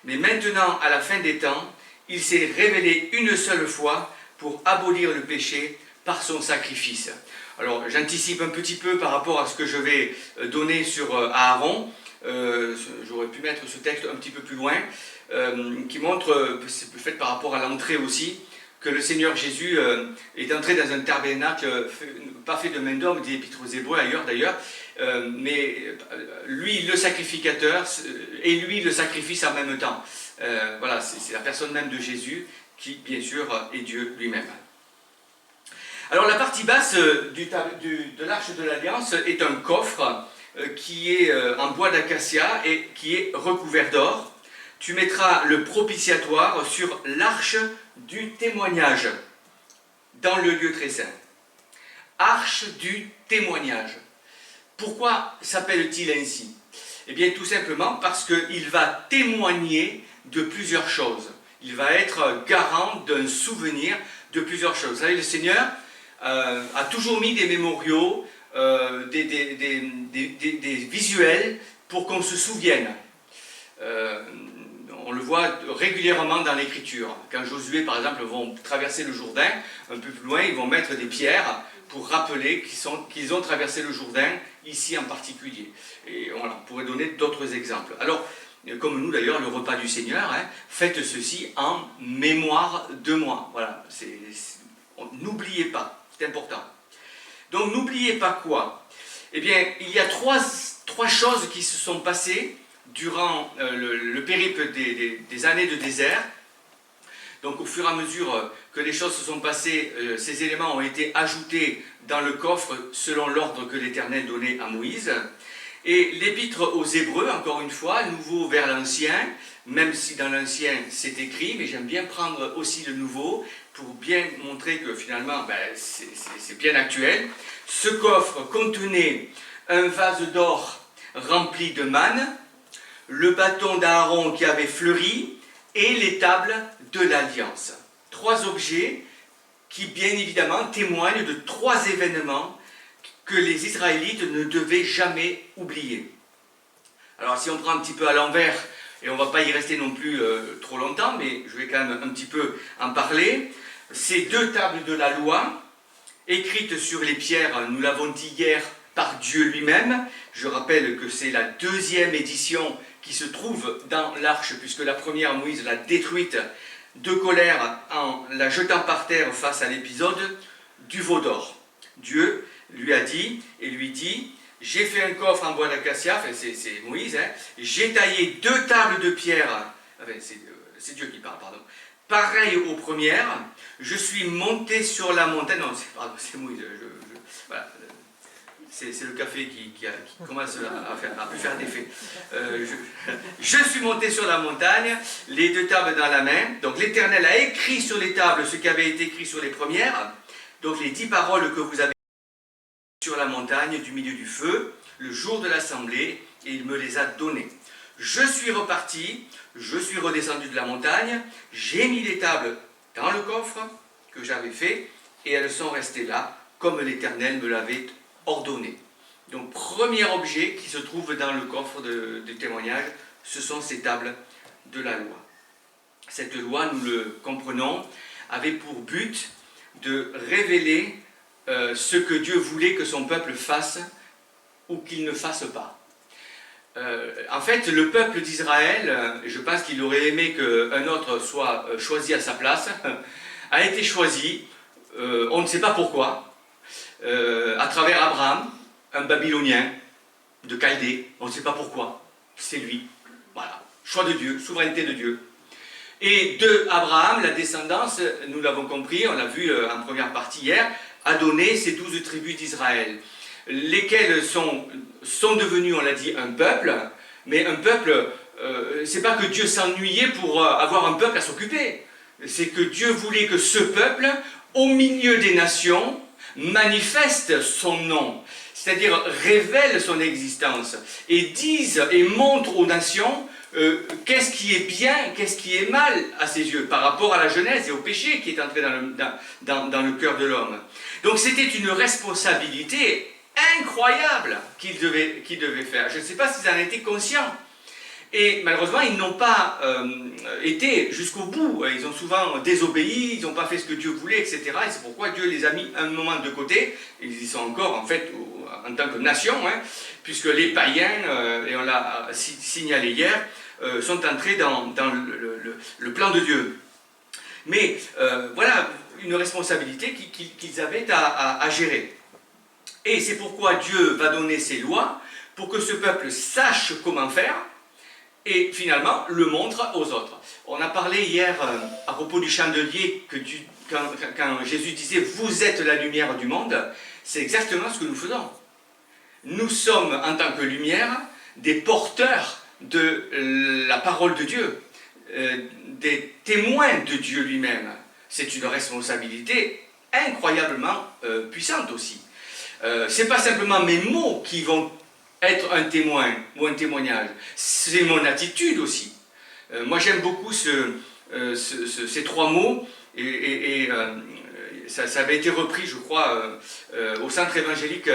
Mais maintenant, à la fin des temps, il s'est révélé une seule fois pour abolir le péché par son sacrifice. Alors, j'anticipe un petit peu par rapport à ce que je vais donner sur Aaron. J'aurais pu mettre ce texte un petit peu plus loin, qui montre, c'est fait par rapport à l'entrée aussi, que le Seigneur Jésus est entré dans un tabernacle, pas fait de main d'homme, dit l'Épître aux Hébreux ailleurs d'ailleurs, mais lui le sacrificateur et lui le sacrifice en même temps. Voilà, c'est la personne même de Jésus qui, bien sûr, est Dieu lui-même. Alors la partie basse de l'arche de l'Alliance est un coffre qui est en bois d'acacia et qui est recouvert d'or. Tu mettras le propitiatoire sur l'arche du témoignage dans le lieu très saint. Arche du témoignage. Pourquoi s'appelle-t-il ainsi? Eh bien tout simplement parce qu'il va témoigner de plusieurs choses. Il va être garant d'un souvenir de plusieurs choses. Vous savez, le Seigneur a toujours mis des mémoriaux, des visuels pour qu'on se souvienne. On le voit régulièrement dans l'Écriture. Quand Josué, par exemple, vont traverser le Jourdain, un peu plus loin, ils vont mettre des pierres pour rappeler qu'ils ont traversé le Jourdain, ici en particulier. Et voilà, on pourrait donner d'autres exemples. Alors, comme nous d'ailleurs, le repas du Seigneur, faites ceci en mémoire de moi. Voilà, n'oubliez pas, c'est important. Donc n'oubliez pas quoi? Eh bien, il y a trois choses qui se sont passées durant le périple des années de désert. Donc au fur et à mesure que les choses se sont passées, ces éléments ont été ajoutés dans le coffre selon l'ordre que l'Éternel donnait à Moïse. Et l'Épître aux Hébreux, encore une fois, nouveau vers l'Ancien, même si dans l'Ancien c'est écrit, mais j'aime bien prendre aussi le Nouveau pour bien montrer que finalement c'est bien actuel. Ce coffre contenait un vase d'or rempli de manne, le bâton d'Aaron qui avait fleuri et les tables de l'Alliance. Trois objets qui bien évidemment témoignent de trois événements que les Israélites ne devaient jamais oublier. Alors si on prend un petit peu à l'envers, et on ne va pas y rester non plus trop longtemps, mais je vais quand même un petit peu en parler, ces deux tables de la loi, écrites sur les pierres, nous l'avons dit hier, par Dieu lui-même. Je rappelle que c'est la deuxième édition qui se trouve dans l'arche, puisque la première, Moïse l'a détruite de colère en la jetant par terre face à l'épisode du veau d'or. Dieu lui a dit, et lui dit, j'ai fait un coffre en bois d'acacia, enfin c'est Moïse, j'ai taillé deux tables de pierre, enfin c'est Dieu qui parle, pardon, pareil aux premières, je suis monté sur la montagne, non, c'est Moïse, voilà, c'est le café qui commence à plus faire d'effet. Je suis monté sur la montagne, les deux tables dans la main, donc l'Éternel a écrit sur les tables ce qui avait été écrit sur les premières, donc les 10 paroles que vous avez sur la montagne du milieu du feu, le jour de l'assemblée, et il me les a données. Je suis reparti, je suis redescendu de la montagne, j'ai mis les tables dans le coffre que j'avais fait, et elles sont restées là, comme l'Éternel me l'avait ordonné. Donc, premier objet qui se trouve dans le coffre de témoignage, ce sont ces tables de la loi. Cette loi, nous le comprenons, avait pour but de révéler ce que Dieu voulait que son peuple fasse ou qu'il ne fasse pas. En fait, le peuple d'Israël, je pense qu'il aurait aimé qu'un autre soit choisi à sa place, a été choisi, on ne sait pas pourquoi, à travers Abraham, un Babylonien de Chaldée, on ne sait pas pourquoi, c'est lui. Voilà, choix de Dieu, souveraineté de Dieu. Et de Abraham, la descendance, nous l'avons compris, on l'a vu en première partie hier, a donné ces 12 tribus d'Israël, lesquelles sont devenues, on l'a dit, un peuple, mais un peuple c'est pas que Dieu s'ennuyait pour avoir un peuple à s'occuper. C'est que Dieu voulait que ce peuple, au milieu des nations, manifeste son nom, c'est-à-dire révèle son existence, et dise et montre aux nations qu'est-ce qui est bien, qu'est-ce qui est mal à ses yeux, par rapport à la Genèse et au péché qui est entré dans le cœur de l'homme. Donc c'était une responsabilité incroyable qu'il devait faire. Je ne sais pas s'ils en étaient conscients. Et malheureusement, ils n'ont pas été jusqu'au bout. Ils ont souvent désobéi, ils n'ont pas fait ce que Dieu voulait, etc. Et c'est pourquoi Dieu les a mis un moment de côté. Ils y sont encore, en fait, en tant que nation, hein, puisque les païens, et on l'a signalé hier, sont entrés dans le plan de Dieu. Mais voilà une responsabilité qu'ils avaient à gérer. Et c'est pourquoi Dieu va donner ses lois, pour que ce peuple sache comment faire, et finalement le montre aux autres. On a parlé hier à propos du chandelier, quand Jésus disait « Vous êtes la lumière du monde », c'est exactement ce que nous faisons. Nous sommes, en tant que lumière, des porteurs de la parole de Dieu, des témoins de Dieu lui-même. C'est une responsabilité incroyablement puissante aussi. Ce n'est pas simplement mes mots qui vont être un témoin ou un témoignage, c'est mon attitude aussi. Moi j'aime beaucoup ces trois mots, et ça avait été repris, je crois, au centre évangélique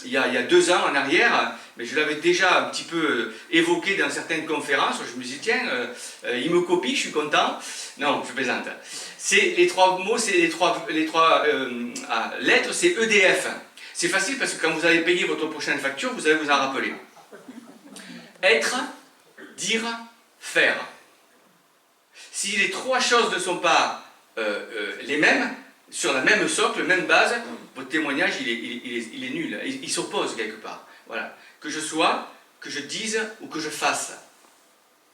il y a 2 ans en arrière, mais je l'avais déjà un petit peu évoqué dans certaines conférences. Je me suis dit, tiens, il me copie, je suis content. Non, je plaisante. Les trois mots, c'est les trois lettres, c'est EDF. C'est facile parce que quand vous allez payer votre prochaine facture, vous allez vous en rappeler. Être, dire, faire. Si les 3 choses ne sont pas les mêmes, sur la même socle, même base, votre témoignage il est nul, il s'oppose quelque part. Voilà. Que je sois, que je dise ou que je fasse,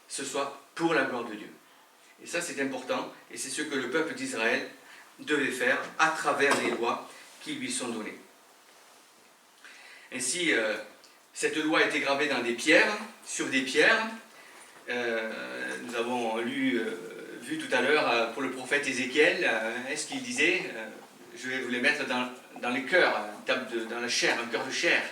ce soit pour la gloire de Dieu. Et ça c'est important, et c'est ce que le peuple d'Israël devait faire à travers les lois qui lui sont données. Ainsi, cette loi a été gravée dans des pierres, sur des pierres. Nous avons vu tout à l'heure pour le prophète Ézéchiel, ce qu'il disait, je vais vous les mettre dans les cœurs, dans la chair, un cœur de chair.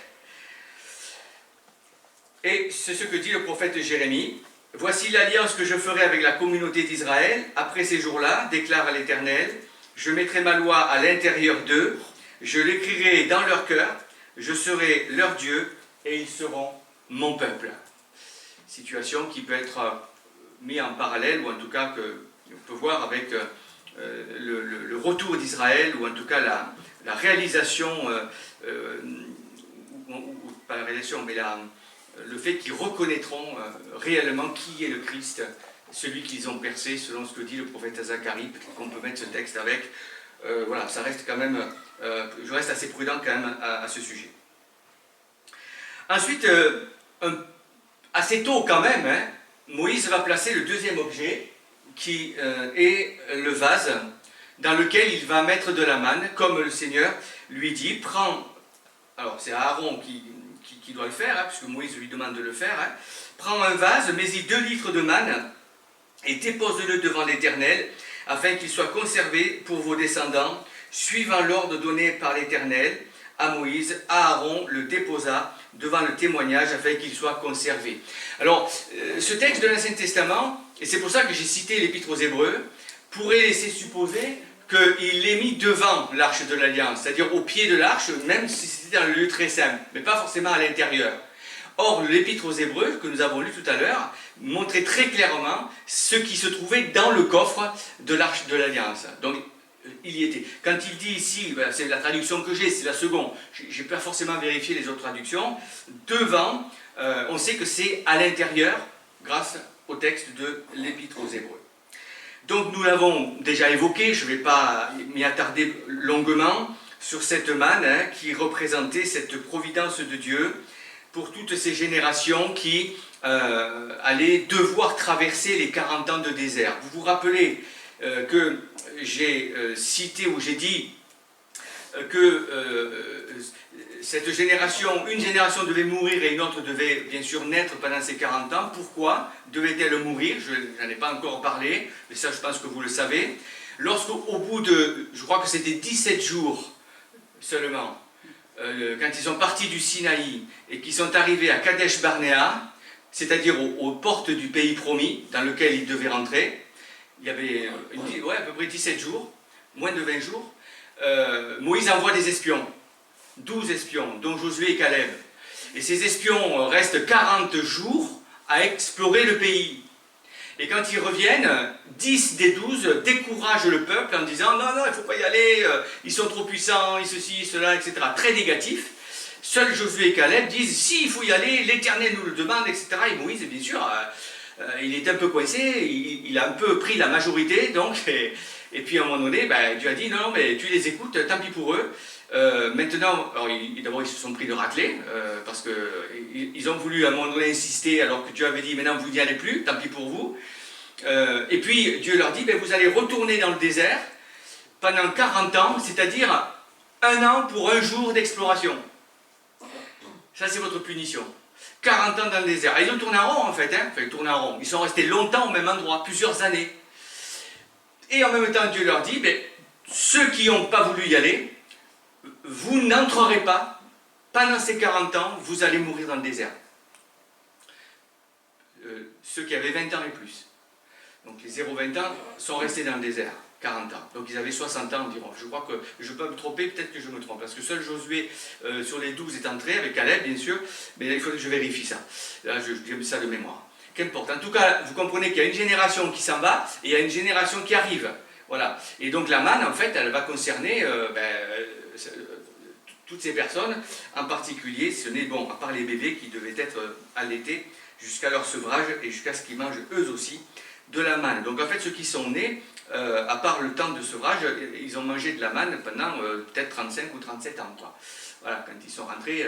Et c'est ce que dit le prophète Jérémie. « Voici l'alliance que je ferai avec la communauté d'Israël après ces jours-là, déclare l'Éternel. Je mettrai ma loi à l'intérieur d'eux, je l'écrirai dans leur cœur, je serai leur Dieu et ils seront mon peuple. » Situation qui peut être mise en parallèle, ou en tout cas qu'on peut voir avec le retour d'Israël, ou en tout cas la réalisation, pas la réalisation, mais le fait qu'ils reconnaîtront réellement qui est le Christ, celui qu'ils ont percé, selon ce que dit le prophète Zacharie. Peut-être qu'on peut mettre ce texte avec. Voilà, ça reste quand même, je reste assez prudent quand même à ce sujet. Ensuite, assez tôt quand même, hein, Moïse va placer le deuxième objet, qui est le vase, dans lequel il va mettre de la manne, comme le Seigneur lui dit, prends, alors c'est Aaron qui doit le faire, hein, puisque Moïse lui demande de le faire, hein, prends un vase, mets-y 2 litres de manne, et dépose-le devant l'Éternel, afin qu'il soit conservé pour vos descendants, suivant l'ordre donné par l'Éternel à Moïse. Aaron le déposa devant le témoignage afin qu'il soit conservé. Alors, ce texte de l'Ancien Testament, et c'est pour ça que j'ai cité l'Épître aux Hébreux, pourrait laisser supposer qu'il l'ait mis devant l'arche de l'Alliance, c'est-à-dire au pied de l'arche, même si c'était dans le lieu très saint, mais pas forcément à l'intérieur. Or, l'Épître aux Hébreux, que nous avons lu tout à l'heure, montrait très clairement ce qui se trouvait dans le coffre de l'arche de l'Alliance. Donc, il y était. Quand il dit ici, ben, c'est la traduction que j'ai, c'est la seconde, je n'ai pas forcément vérifié les autres traductions, devant, on sait que c'est à l'intérieur, grâce au texte de l'Épître aux Hébreux. Donc nous l'avons déjà évoqué, je ne vais pas m'y attarder longuement, sur cette manne qui représentait cette providence de Dieu pour toutes ces générations qui allaient devoir traverser les 40 ans de désert. Vous vous rappelez que j'ai cité ou j'ai dit que cette génération, une génération devait mourir et une autre devait bien sûr naître pendant ces 40 ans. Pourquoi devait-elle mourir? Je n'en ai pas encore parlé, mais ça je pense que vous le savez. Lorsqu'au bout de, je crois que c'était 17 jours seulement, quand ils sont partis du Sinaï et qu'ils sont arrivés à Kadesh Barnéa, c'est-à-dire aux portes du pays promis dans lequel ils devaient rentrer, il y avait à peu près 17 jours, moins de 20 jours, Moïse envoie des espions, 12 espions, dont Josué et Caleb. Et ces espions restent 40 jours à explorer le pays. Et quand ils reviennent, 10 des 12 découragent le peuple en disant « Non, non, il ne faut pas y aller, ils sont trop puissants, ils ceci, cela, etc. » Très négatif. Seuls Josué et Caleb disent « Si, il faut y aller, l'Éternel nous le demande, etc. » Et Moïse, bien sûr, il est un peu coincé, il a un peu pris la majorité, donc, et puis à un moment donné, Dieu a dit « Non, non, mais tu les écoutes, tant pis pour eux. » Maintenant, d'abord ils se sont pris de raclée, parce qu'ils ont voulu à un moment donné insister, alors que Dieu avait dit maintenant vous n'y allez plus, tant pis pour vous. Et puis Dieu leur dit vous allez retourner dans le désert pendant 40 ans, c'est-à-dire 1 an pour 1 jour d'exploration. Ça c'est votre punition. 40 ans dans le désert. Et ils ont tourné en rond en fait, ils tournaient en rond. Ils sont restés longtemps au même endroit, plusieurs années. Et en même temps Dieu leur dit ceux qui n'ont pas voulu y aller, vous n'entrerez pas, pendant ces 40 ans, vous allez mourir dans le désert. Ceux qui avaient 20 ans et plus. Donc les 0-20 ans sont restés dans le désert, 40 ans. Donc ils avaient 60 ans environ. Je crois que je peux me tromper, peut-être que je me trompe, parce que seul Josué sur les 12 est entré, avec Caleb bien sûr, mais là, il faut que je vérifie ça. Là je dis ça de mémoire. Qu'importe. En tout cas, vous comprenez qu'il y a une génération qui s'en va, et il y a une génération qui arrive. Voilà. Et donc la manne, en fait, elle va concerner toutes ces personnes, en particulier, ce n'est à part les bébés qui devaient être allaités jusqu'à leur sevrage et jusqu'à ce qu'ils mangent eux aussi de la manne. Donc en fait, ceux qui sont nés, à part le temps de sevrage, ils ont mangé de la manne pendant peut-être 35 ou 37 ans, quoi. Voilà, quand ils sont rentrés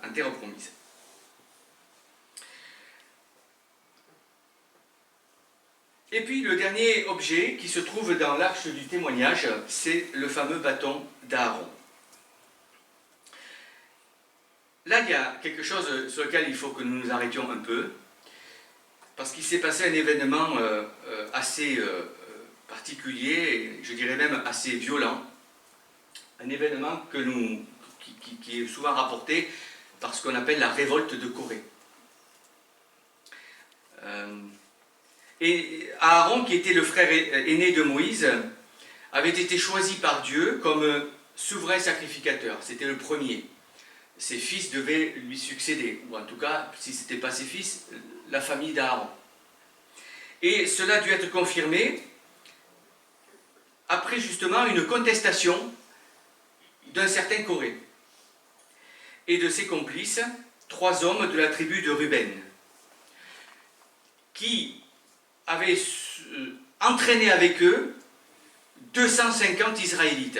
en terre promise. Et puis le dernier objet qui se trouve dans l'arche du témoignage, c'est le fameux bâton d'Aaron. Là, il y a quelque chose sur lequel il faut que nous nous arrêtions un peu, parce qu'il s'est passé un événement assez particulier, je dirais même assez violent, un événement qui est souvent rapporté par ce qu'on appelle la révolte de Corée. Et Aaron, qui était le frère aîné de Moïse, avait été choisi par Dieu comme souverain sacrificateur. C'était le premier. Ses fils devaient lui succéder, ou en tout cas, si ce n'était pas ses fils, la famille d'Aaron. Et cela a dû être confirmé après justement une contestation d'un certain Corée et de ses complices, 3 hommes de la tribu de Ruben, qui avaient entraîné avec eux 250 Israélites.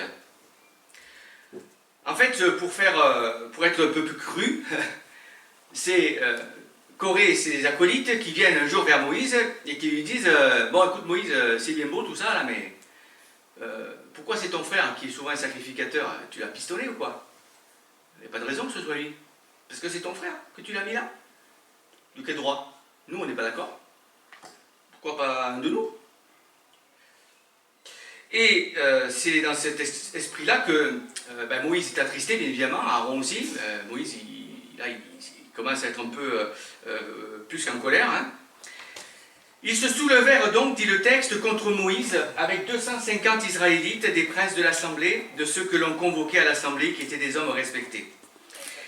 En fait, pour être un peu plus cru, c'est Corée et ses acolytes qui viennent un jour vers Moïse et qui lui disent bon, écoute Moïse, c'est bien beau tout ça là, mais pourquoi c'est ton frère qui est souvent un sacrificateur? Tu l'as pistonné ou quoi? Il n'y a pas de raison que ce soit lui. Parce que c'est ton frère que tu l'as mis là. De quel droit? Nous, on n'est pas d'accord. Pourquoi pas un de nous? Et c'est dans cet esprit-là que Moïse est attristé, bien évidemment, Aaron aussi. Moïse, il commence à être un peu plus qu'en colère. Hein. Ils se soulevèrent donc, dit le texte, contre Moïse, avec 250 Israélites, des princes de l'assemblée, de ceux que l'on convoquait à l'assemblée, qui étaient des hommes respectés.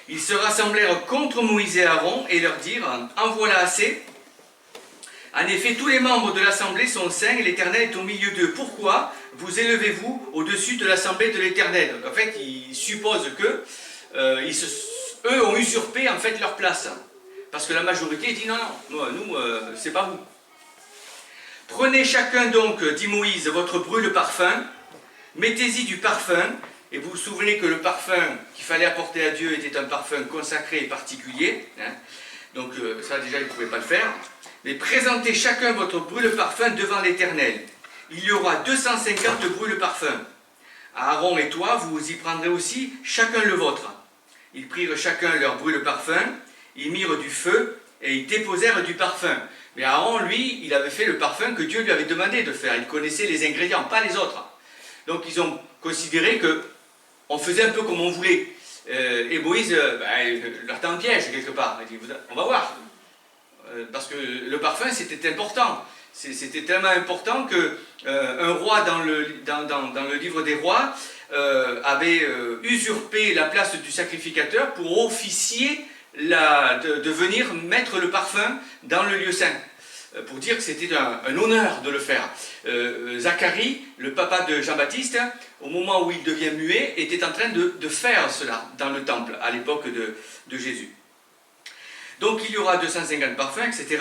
Ils se rassemblèrent contre Moïse et Aaron et leur dirent « En voilà assez ». En effet, tous les membres de l'Assemblée sont saints et l'Éternel est au milieu d'eux. Pourquoi vous élevez-vous au-dessus de l'Assemblée de l'Éternel? En fait, ils supposent que eux ont usurpé en fait leur place. Parce que la majorité dit non, non, nous, c'est pas vous. Prenez chacun donc, dit Moïse, votre brûle-parfum, mettez-y du parfum, et vous vous souvenez que le parfum qu'il fallait apporter à Dieu était un parfum consacré et particulier. Hein. Donc ça déjà, ils ne pouvaient pas le faire. Mais présentez chacun votre brûle-parfum devant l'Éternel. Il y aura 250 brûle-parfums. Aaron et toi, vous y prendrez aussi chacun le vôtre. ils prirent chacun leur brûle-parfum, ils mirent du feu et ils déposèrent du parfum. Mais Aaron, lui, il avait fait le parfum que Dieu lui avait demandé de faire. Il connaissait les ingrédients, pas les autres. Donc ils ont considéré qu'on faisait un peu comme on voulait. Et Moïse leur tend un piège quelque part. Il dit, on va voir. Parce que le parfum, c'était important. C'était tellement important qu'un roi dans le livre des rois avait usurpé la place du sacrificateur pour officier de venir mettre le parfum dans le lieu saint, pour dire que c'était un honneur de le faire. Zacharie, le papa de Jean-Baptiste, au moment où il devient muet, était en train de faire cela dans le temple, à l'époque de Jésus. Donc il y aura 250 parfums, etc.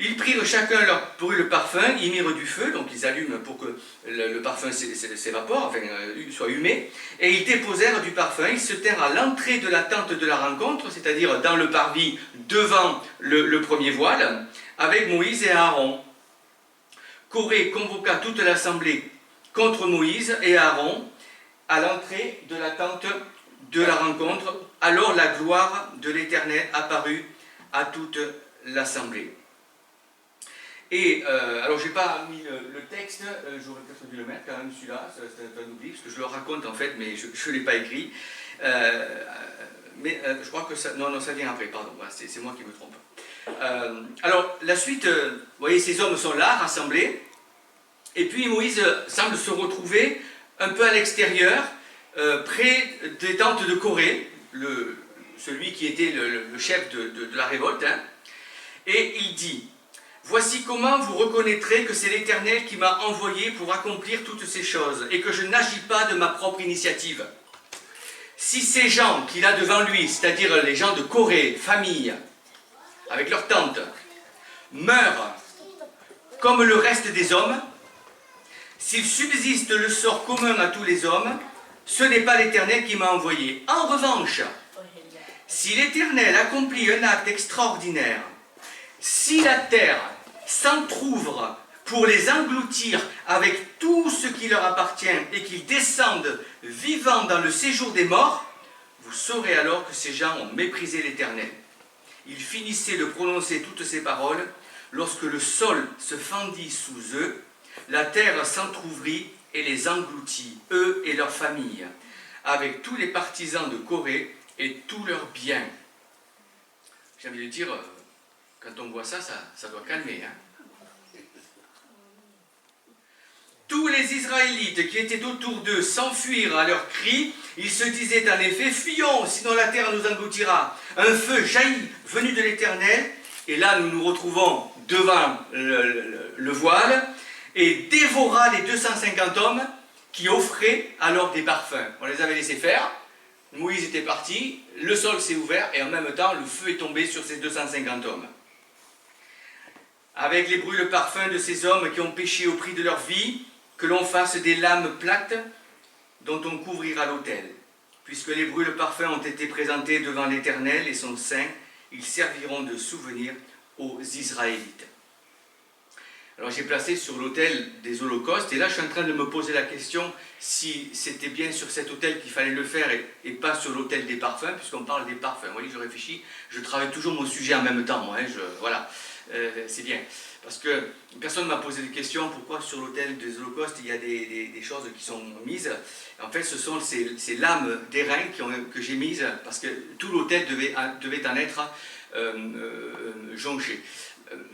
Ils prirent chacun leur brûle-parfum, ils mirent du feu, donc ils allument pour que le parfum s'évapore, enfin soit humé, et ils déposèrent du parfum, ils se tinrent à l'entrée de la tente de la rencontre, c'est-à-dire dans le parvis devant le premier voile, avec Moïse et Aaron. Coré convoqua toute l'assemblée contre Moïse et Aaron à l'entrée de la tente de la rencontre. Alors la gloire de l'Éternel apparut à toute l'assemblée. Et alors j'ai pas mis le texte, j'aurais peut-être dû le mettre quand même celui-là, c'est un oubli, parce que je le raconte en fait, mais je ne l'ai pas écrit. Mais je crois que ça... Non, ça vient après, pardon, voilà, c'est moi qui me trompe. Alors la suite, vous voyez, ces hommes sont là, rassemblés, et puis Moïse semble se retrouver un peu à l'extérieur, près des tentes de Coré, celui qui était le chef de la révolte, hein, et il dit: voici comment vous reconnaîtrez que c'est l'Éternel qui m'a envoyé pour accomplir toutes ces choses, et que je n'agis pas de ma propre initiative. Si ces gens qu'il a devant lui, c'est-à-dire les gens de Coré, famille, avec leurs tentes, meurent comme le reste des hommes, s'il subsiste le sort commun à tous les hommes, ce n'est pas l'Éternel qui m'a envoyé. En revanche, si l'Éternel accomplit un acte extraordinaire, si la terre s'entr'ouvre pour les engloutir avec tout ce qui leur appartient et qu'ils descendent vivants dans le séjour des morts, vous saurez alors que ces gens ont méprisé l'Éternel. Ils finissaient de prononcer toutes ces paroles lorsque le sol se fendit sous eux, la terre s'entr'ouvrit et les engloutit, eux et leurs familles, avec tous les partisans de Coré et tous leurs biens. J'ai envie de dire, quand on voit ça, ça doit calmer, hein. Tous les Israélites qui étaient autour d'eux s'enfuirent à leurs cris. Ils se disaient en effet: fuyons, sinon la terre nous engloutira. Un feu jaillit, venu de l'Éternel, et là nous nous retrouvons devant le voile, et dévora les 250 hommes qui offraient alors des parfums. On les avait laissés faire, Moïse était parti, le sol s'est ouvert, et en même temps le feu est tombé sur ces 250 hommes. Avec les brûle-parfums de ces hommes qui ont péché au prix de leur vie, que l'on fasse des lames plates dont on couvrira l'autel. Puisque les brûle-parfums ont été présentés devant l'Éternel et son saint, ils serviront de souvenir aux Israélites. Alors j'ai placé sur l'autel des holocaustes, et là je suis en train de me poser la question si c'était bien sur cet autel qu'il fallait le faire et pas sur l'autel des parfums, puisqu'on parle des parfums. Vous voyez, je réfléchis, je travaille toujours mon sujet en même temps, moi, hein, voilà, c'est bien. Parce que personne ne m'a posé de question pourquoi sur l'autel des holocaustes il y a des choses qui sont mises. En fait, ce sont ces lames d'airain que j'ai mises parce que tout l'autel devait en être jonché.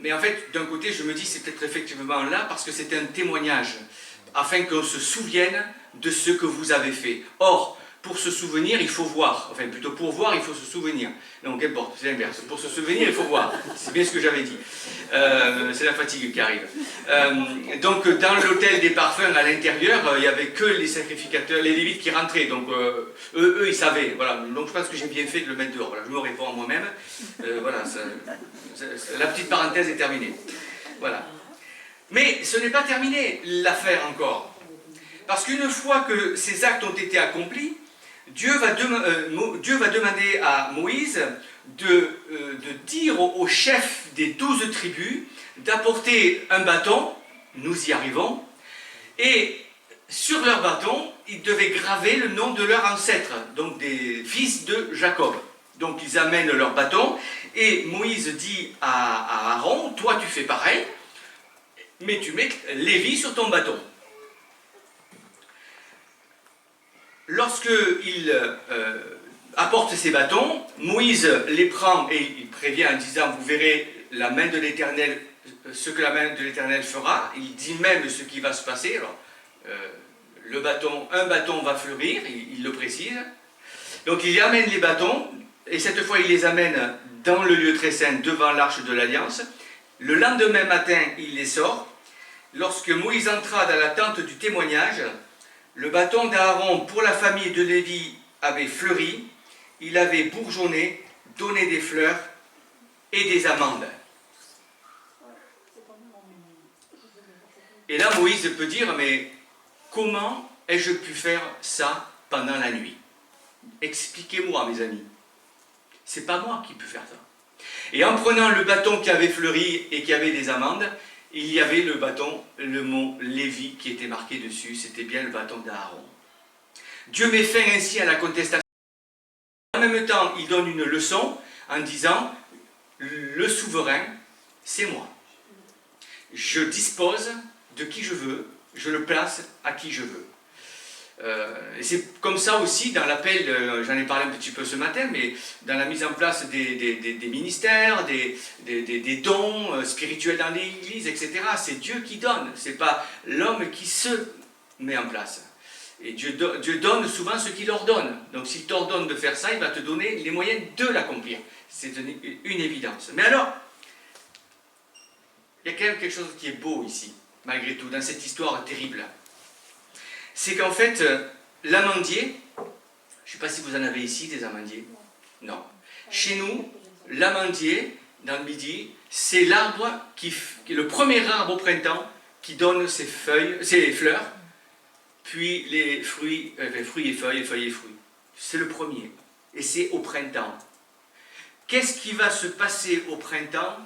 Mais en fait, d'un côté, je me dis c'est peut-être effectivement là parce que c'est un témoignage afin qu'on se souvienne de ce que vous avez fait. Or, pour se souvenir, il faut voir. Enfin, plutôt pour voir, il faut se souvenir. Non, qu'importe, c'est l'inverse. Pour se souvenir, il faut voir. C'est bien ce que j'avais dit. C'est la fatigue qui arrive. Donc, dans l'autel des parfums, à l'intérieur, il n'y avait que les sacrificateurs, les Lévites qui rentraient. Donc, eux, ils savaient. Voilà. Donc, je pense que j'ai bien fait de le mettre dehors. Voilà, je me réponds à moi-même. Voilà, la petite parenthèse est terminée. Voilà. Mais ce n'est pas terminé, l'affaire encore. Parce qu'une fois que ces actes ont été accomplis, Dieu va demander à Moïse de dire aux chefs des 12 tribus d'apporter un bâton, nous y arrivons, et sur leur bâton, ils devaient graver le nom de leur ancêtre, donc des fils de Jacob. Donc ils amènent leur bâton, et Moïse dit à Aaron, toi tu fais pareil, mais tu mets Lévi sur ton bâton. Lorsqu'il apporte ses bâtons, Moïse les prend et il prévient en disant, vous verrez la main de l'Éternel, ce que la main de l'Éternel fera. Il dit même ce qui va se passer. Alors, un bâton va fleurir, il le précise. Donc il amène les bâtons, et cette fois il les amène dans le lieu très saint, devant l'arche de l'Alliance. Le lendemain matin, il les sort. Lorsque Moïse entra dans la tente du témoignage, le bâton d'Aaron pour la famille de Lévi avait fleuri, il avait bourgeonné, donné des fleurs et des amandes. Et là, Moïse peut dire, mais comment ai-je pu faire ça pendant la nuit? Expliquez-moi, mes amis. C'est pas moi qui peux faire ça. Et en prenant le bâton qui avait fleuri et qui avait des amandes, il y avait le bâton, le mot Lévi qui était marqué dessus, c'était bien le bâton d'Aaron. Dieu met fin ainsi à la contestation. En même temps, il donne une leçon en disant, le souverain, c'est moi. Je dispose de qui je veux, je le place à qui je veux. Et c'est comme ça aussi dans l'appel, j'en ai parlé un petit peu ce matin, mais dans la mise en place des ministères, des dons spirituels dans l'Église, etc. C'est Dieu qui donne, c'est pas l'homme qui se met en place. Et Dieu donne souvent ce qu'il ordonne. Donc s'il t'ordonne de faire ça, il va te donner les moyens de l'accomplir. C'est une évidence. Mais alors, il y a quand même quelque chose qui est beau ici, malgré tout, dans cette histoire terrible. C'est qu'en fait, l'amandier, je ne sais pas si vous en avez ici des amandiers. Non. Chez nous, l'amandier, dans le Midi, c'est l'arbre le premier arbre au printemps qui donne ses fleurs, puis les fruits et feuilles, feuilles et fruits. C'est le premier. Et c'est au printemps. Qu'est-ce qui va se passer au printemps,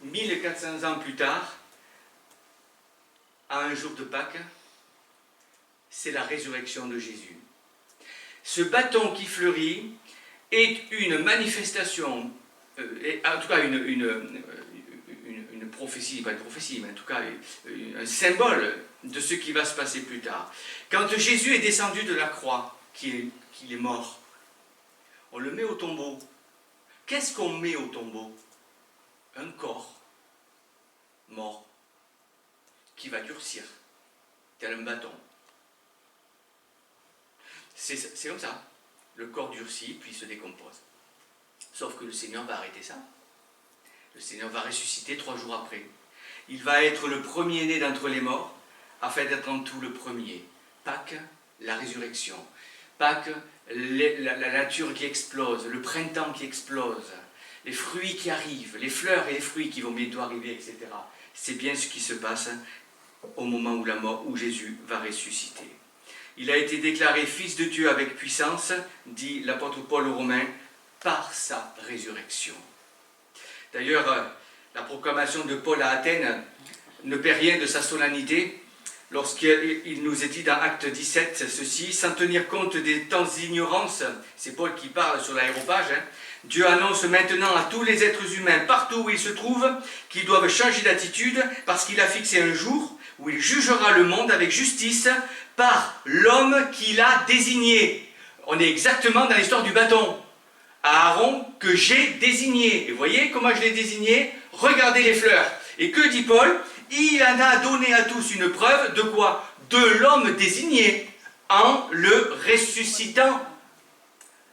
1400 ans plus tard, à un jour de Pâques? C'est la résurrection de Jésus. Ce bâton qui fleurit est une manifestation, en tout cas une prophétie, pas une prophétie, mais en tout cas un symbole de ce qui va se passer plus tard. Quand Jésus est descendu de la croix, qu'il est mort, on le met au tombeau. Qu'est-ce qu'on met au tombeau? Un corps mort qui va durcir, tel un bâton. C'est comme ça. Le corps durcit, puis se décompose. Sauf que le Seigneur va arrêter ça. Le Seigneur va ressusciter 3 jours après. Il va être le premier-né d'entre les morts, afin d'être en tout le premier. Pâques, la résurrection. Pâques, la nature qui explose, le printemps qui explose, les fruits qui arrivent, les fleurs et les fruits qui vont bientôt arriver, etc. C'est bien ce qui se passe au moment où Jésus va ressusciter. Il a été déclaré fils de Dieu avec puissance, dit l'apôtre Paul aux Romains, par sa résurrection. D'ailleurs, la proclamation de Paul à Athènes ne perd rien de sa solennité lorsqu'il nous est dit dans Acte 17 ceci, sans tenir compte des temps d'ignorance, c'est Paul qui parle sur l'aéropage, Dieu annonce maintenant à tous les êtres humains, partout où ils se trouvent, qu'ils doivent changer d'attitude parce qu'il a fixé un jour où il jugera le monde avec justice par l'homme qu'il a désigné. On est exactement dans l'histoire du bâton. Aaron que j'ai désigné. Et vous voyez comment je l'ai désigné? Regardez les fleurs. Et que dit Paul? Il en a donné à tous une preuve de quoi? De l'homme désigné en le ressuscitant.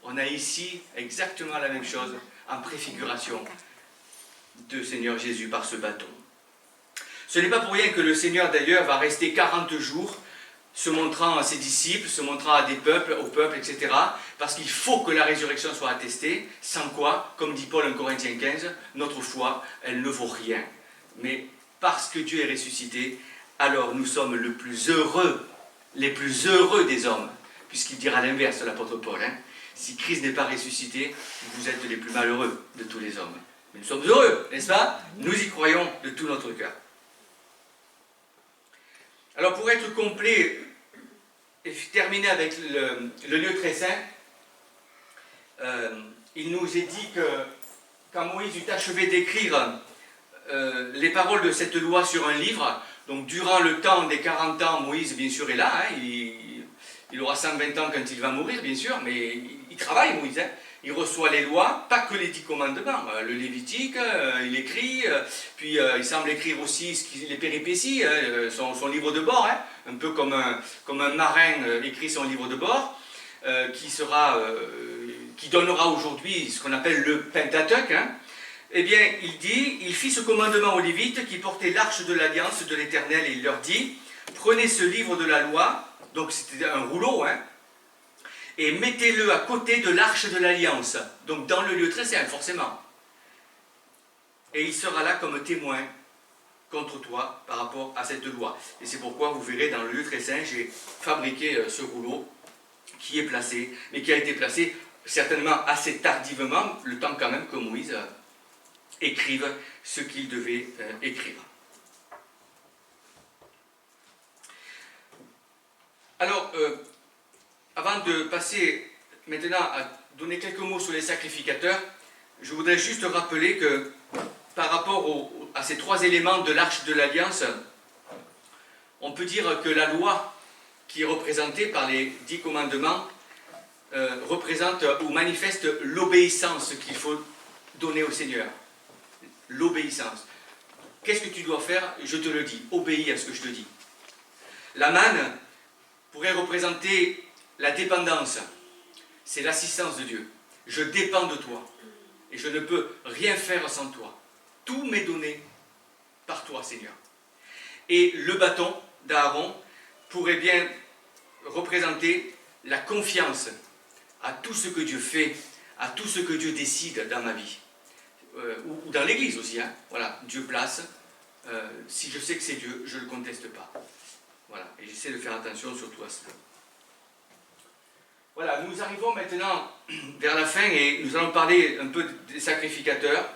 On a ici exactement la même chose en préfiguration de Seigneur Jésus par ce bâton. Ce n'est pas pour rien que le Seigneur d'ailleurs va rester 40 jours se montrant à ses disciples, se montrant à des peuples, au peuple, etc. Parce qu'il faut que la résurrection soit attestée, sans quoi, comme dit Paul en Corinthiens 15, notre foi, elle ne vaut rien. Mais parce que Dieu est ressuscité, alors nous sommes les plus heureux des hommes. Puisqu'il dira l'inverse, l'apôtre Paul. Si Christ n'est pas ressuscité, vous êtes les plus malheureux de tous les hommes. Mais nous sommes heureux, n'est-ce pas? Nous y croyons de tout notre cœur. Alors pour être complet terminer avec le lieu très saint, il nous est dit que quand Moïse eut achevé d'écrire les paroles de cette loi sur un livre, donc durant le temps des 40 ans, Moïse bien sûr est là, hein, il aura 120 ans quand il va mourir bien sûr, mais il travaille Moïse, hein. Il reçoit les lois, pas que les 10 commandements, le Lévitique, il écrit, puis il semble écrire aussi les péripéties, son livre de bord, hein, un peu comme un marin écrit son livre de bord, qui donnera aujourd'hui ce qu'on appelle le Pentateuque. Hein. Eh bien, il fit ce commandement aux Lévites qui portaient l'arche de l'alliance de l'Éternel, et il leur dit, prenez ce livre de la loi, donc c'était un rouleau, hein, et mettez-le à côté de l'arche de l'alliance, donc dans le lieu très saint, forcément. Et il sera là comme témoin contre toi par rapport à cette loi. Et c'est pourquoi vous verrez dans le lieu très saint, j'ai fabriqué ce rouleau qui est placé, mais qui a été placé certainement assez tardivement, le temps quand même que Moïse écrive ce qu'il devait écrire. Alors, avant de passer maintenant à donner quelques mots sur les sacrificateurs, je voudrais juste rappeler que par rapport à ces 3 éléments de l'arche de l'Alliance, on peut dire que la loi qui est représentée par les 10 commandements représente ou manifeste l'obéissance qu'il faut donner au Seigneur. L'obéissance. Qu'est-ce que tu dois faire? Je te le dis. Obéis à ce que je te dis. La manne pourrait représenter la dépendance. C'est l'assistance de Dieu. Je dépends de toi. Et je ne peux rien faire sans toi. Tout m'est donné par toi, Seigneur. Et le bâton d'Aaron pourrait bien représenter la confiance à tout ce que Dieu fait, à tout ce que Dieu décide dans ma vie. Ou dans l'Église aussi. Hein. Voilà, Dieu place. Si je sais que c'est Dieu, je ne le conteste pas. Voilà, et j'essaie de faire attention surtout à cela. Voilà, nous arrivons maintenant vers la fin et nous allons parler un peu des sacrificateurs.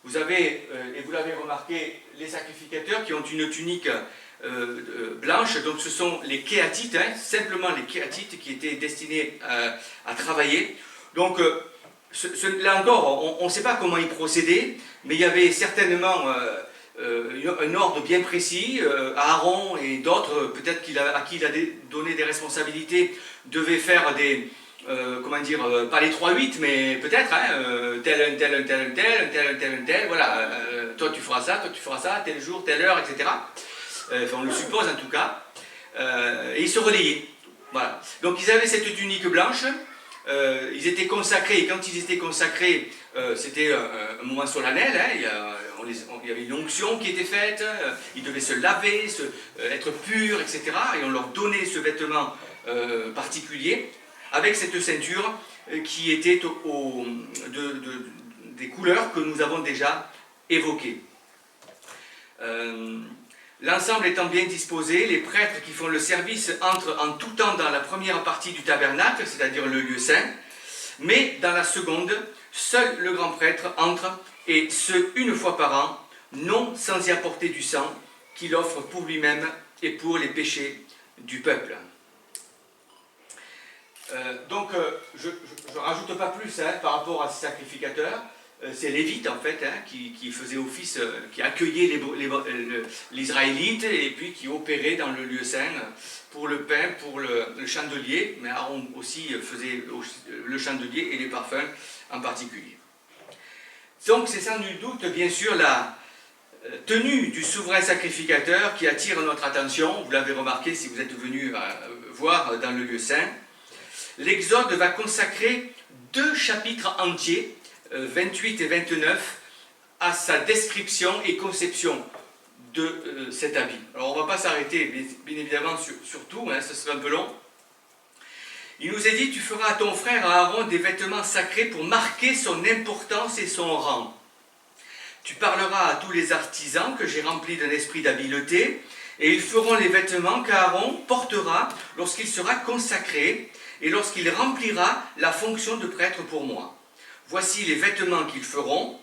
Vous avez, et vous l'avez remarqué, les sacrificateurs qui ont une tunique blanche, donc ce sont les kéatites, hein, simplement les kéatites qui étaient destinés à travailler. Donc là encore, on ne sait pas comment ils procédaient, mais il y avait certainement un ordre bien précis. Aaron et d'autres, peut-être à qui il a donné des responsabilités, devaient faire des... pas les 3-8, mais peut-être, hein, tel, voilà, toi tu feras ça, tel jour, telle heure, etc. Enfin, on le suppose en tout cas. Et ils se relayaient. Voilà. Donc ils avaient cette tunique blanche, ils étaient consacrés, et quand ils étaient consacrés, c'était un moment solennel, hein, il y avait une onction qui était faite, ils devaient se laver, être purs, etc. Et on leur donnait ce vêtement particulier, avec cette ceinture qui était des couleurs que nous avons déjà évoquées. L'ensemble étant bien disposé, les prêtres qui font le service entrent en tout temps dans la première partie du tabernacle, c'est-à-dire le lieu saint, mais dans la seconde, seul le grand prêtre entre, et ce, une fois par an, non sans y apporter du sang qu'il offre pour lui-même et pour les péchés du peuple. Donc, je ne rajoute pas plus hein, par rapport à ces sacrificateurs. C'est Lévite en fait hein, qui faisait office, qui accueillait les Israélites et puis qui opérait dans le lieu saint pour le pain, pour le chandelier, mais Aaron aussi faisait le chandelier et les parfums en particulier. Donc c'est sans nul doute bien sûr la tenue du souverain sacrificateur qui attire notre attention, vous l'avez remarqué si vous êtes venu voir dans le lieu saint. L'Exode va consacrer 2 chapitres entiers, 28 et 29, à sa description et conception de cet habit. Alors on ne va pas s'arrêter, bien évidemment, sur tout, hein, ce serait un peu long. Il nous est dit, tu feras à ton frère Aaron des vêtements sacrés pour marquer son importance et son rang. Tu parleras à tous les artisans que j'ai remplis d'un esprit d'habileté, et ils feront les vêtements qu'Aaron portera lorsqu'il sera consacré, et lorsqu'il remplira la fonction de prêtre pour moi. Voici les vêtements qu'ils feront,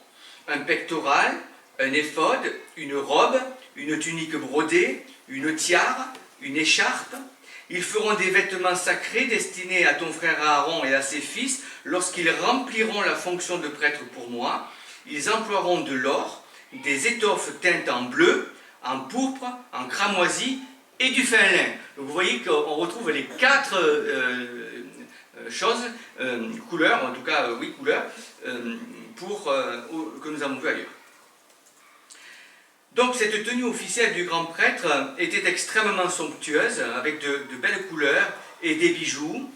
un pectoral, un éphod, une robe, une tunique brodée, une tiare, une écharpe, Ils feront des vêtements sacrés destinés à ton frère Aaron et à ses fils lorsqu'ils rempliront la fonction de prêtre pour moi. Ils emploieront de l'or, des étoffes teintes en bleu, en pourpre, en cramoisi et du fin lin. Donc vous voyez qu'on retrouve les quatre choses, couleurs, en tout cas, oui, couleurs, que nous avons vues ailleurs. Donc cette tenue officielle du grand prêtre était extrêmement somptueuse, avec de belles couleurs et des bijoux.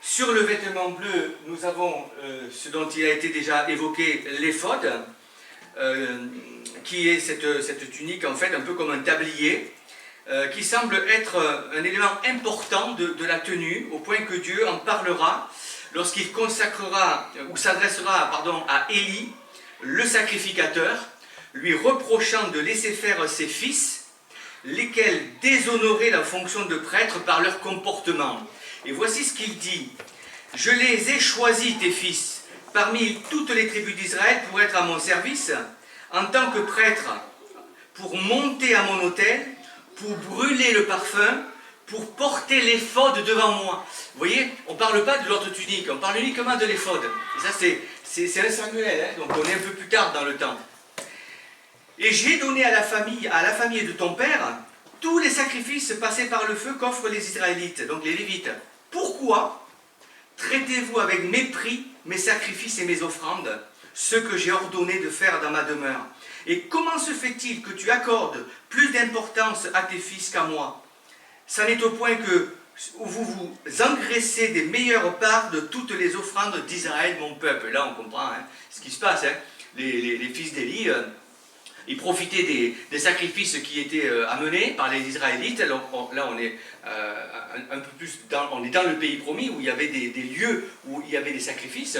Sur le vêtement bleu, nous avons ce dont il a été déjà évoqué, l'éphod, qui est cette tunique en fait un peu comme un tablier, qui semble être un élément important de la tenue, au point que Dieu en parlera lorsqu'il consacrera, ou s'adressera à Élie, le sacrificateur, lui reprochant de laisser faire ses fils, lesquels déshonoraient la fonction de prêtre par leur comportement. Et voici ce qu'il dit. « Je les ai choisis, tes fils, parmi toutes les tribus d'Israël pour être à mon service, en tant que prêtre, pour monter à mon autel, pour brûler le parfum, pour porter l'éphod devant moi. » Vous voyez, on ne parle pas de l'autre tunique, on parle uniquement de l'éphod. Et ça, c'est un Samuel, hein, donc on est un peu plus tard dans le temps. Et j'ai donné à la famille de ton père, tous les sacrifices passés par le feu qu'offrent les Israélites, donc les Lévites. Pourquoi traitez-vous avec mépris mes sacrifices et mes offrandes, ceux que j'ai ordonné de faire dans ma demeure? Et comment se fait-il que tu accordes plus d'importance à tes fils qu'à moi? Ça n'est au point que vous vous engraissez des meilleures parts de toutes les offrandes d'Israël, mon peuple. Là, on comprend hein, ce qui se passe. Hein. Les fils d'Élie, ils profitaient des sacrifices qui étaient amenés par les Israélites. Alors, là, on est un peu plus dans le pays promis, où il y avait des lieux où il y avait des sacrifices.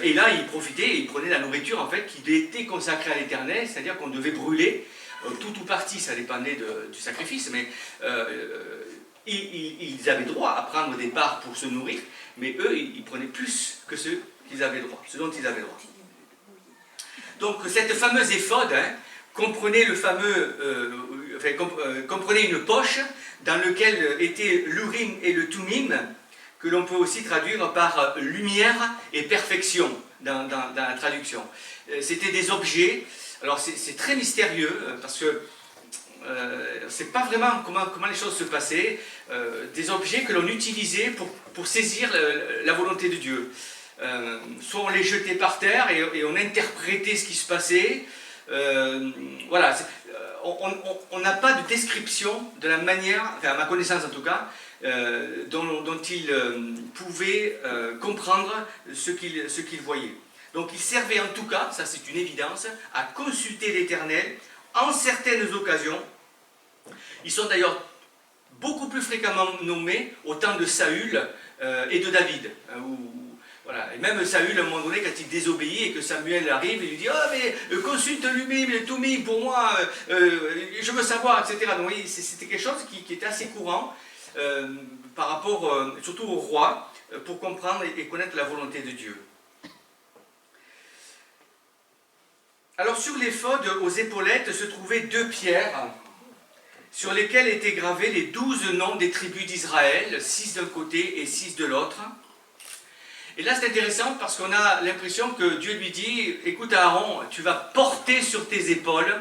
Et là, ils profitaient et ils prenaient la nourriture en fait, qui était consacrée à l'Éternel, c'est-à-dire qu'on devait brûler tout ou partie, ça dépendait du sacrifice, mais ils avaient droit à prendre des parts pour se nourrir, mais eux, ils prenaient plus que ce qu'ils avaient droit, ce dont ils avaient droit. Donc cette fameuse éphod comprenait comprenait une poche dans laquelle étaient l'Urim et le Tumim, que l'on peut aussi traduire par lumière et perfection dans la traduction. C'était des objets, alors c'est très mystérieux parce que c'est pas vraiment comment les choses se passaient, des objets que l'on utilisait pour saisir la volonté de Dieu. Soit on les jetait par terre et on interprétait ce qui se passait. Voilà, on n'a pas de description de la manière, enfin à ma connaissance en tout cas, dont ils pouvaient comprendre ce qu'ils voyaient. Donc ils servaient en tout cas, ça c'est une évidence, à consulter l'Éternel en certaines occasions. Ils sont d'ailleurs beaucoup plus fréquemment nommés au temps de Saül et de David. Voilà. Et même Saül, à un moment donné, quand il désobéit et que Samuel arrive, il lui dit « Ah, mais consulte l'Urim et le Tumim pour moi, je veux savoir, etc. » Donc oui, c'était quelque chose qui était assez courant par rapport, surtout au roi, pour comprendre et connaître la volonté de Dieu. Alors sur l'éphod, aux épaulettes, se trouvaient 2 pierres sur lesquelles étaient gravés les 12 noms des tribus d'Israël, 6 d'un côté et 6 de l'autre. Et là c'est intéressant parce qu'on a l'impression que Dieu lui dit « Écoute Aaron, tu vas porter sur tes épaules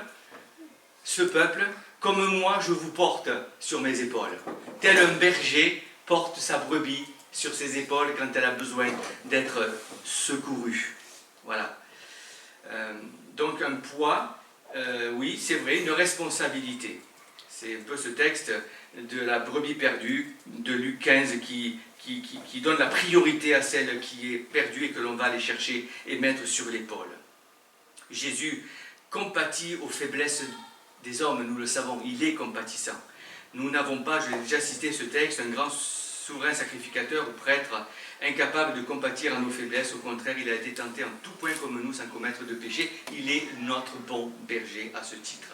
ce peuple comme moi je vous porte sur mes épaules. Tel un berger porte sa brebis sur ses épaules quand elle a besoin d'être secourue. » Voilà. Donc un poids, oui c'est vrai, une responsabilité. C'est un peu ce texte de la brebis perdue de Luc 15 qui donne la priorité à celle qui est perdue et que l'on va aller chercher et mettre sur l'épaule. Jésus compatit aux faiblesses des hommes, nous le savons, il est compatissant. Nous n'avons pas, je l'ai déjà cité ce texte, un grand souverain sacrificateur ou prêtre incapable de compatir à nos faiblesses. Au contraire, il a été tenté en tout point comme nous sans commettre de péché. Il est notre bon berger à ce titre.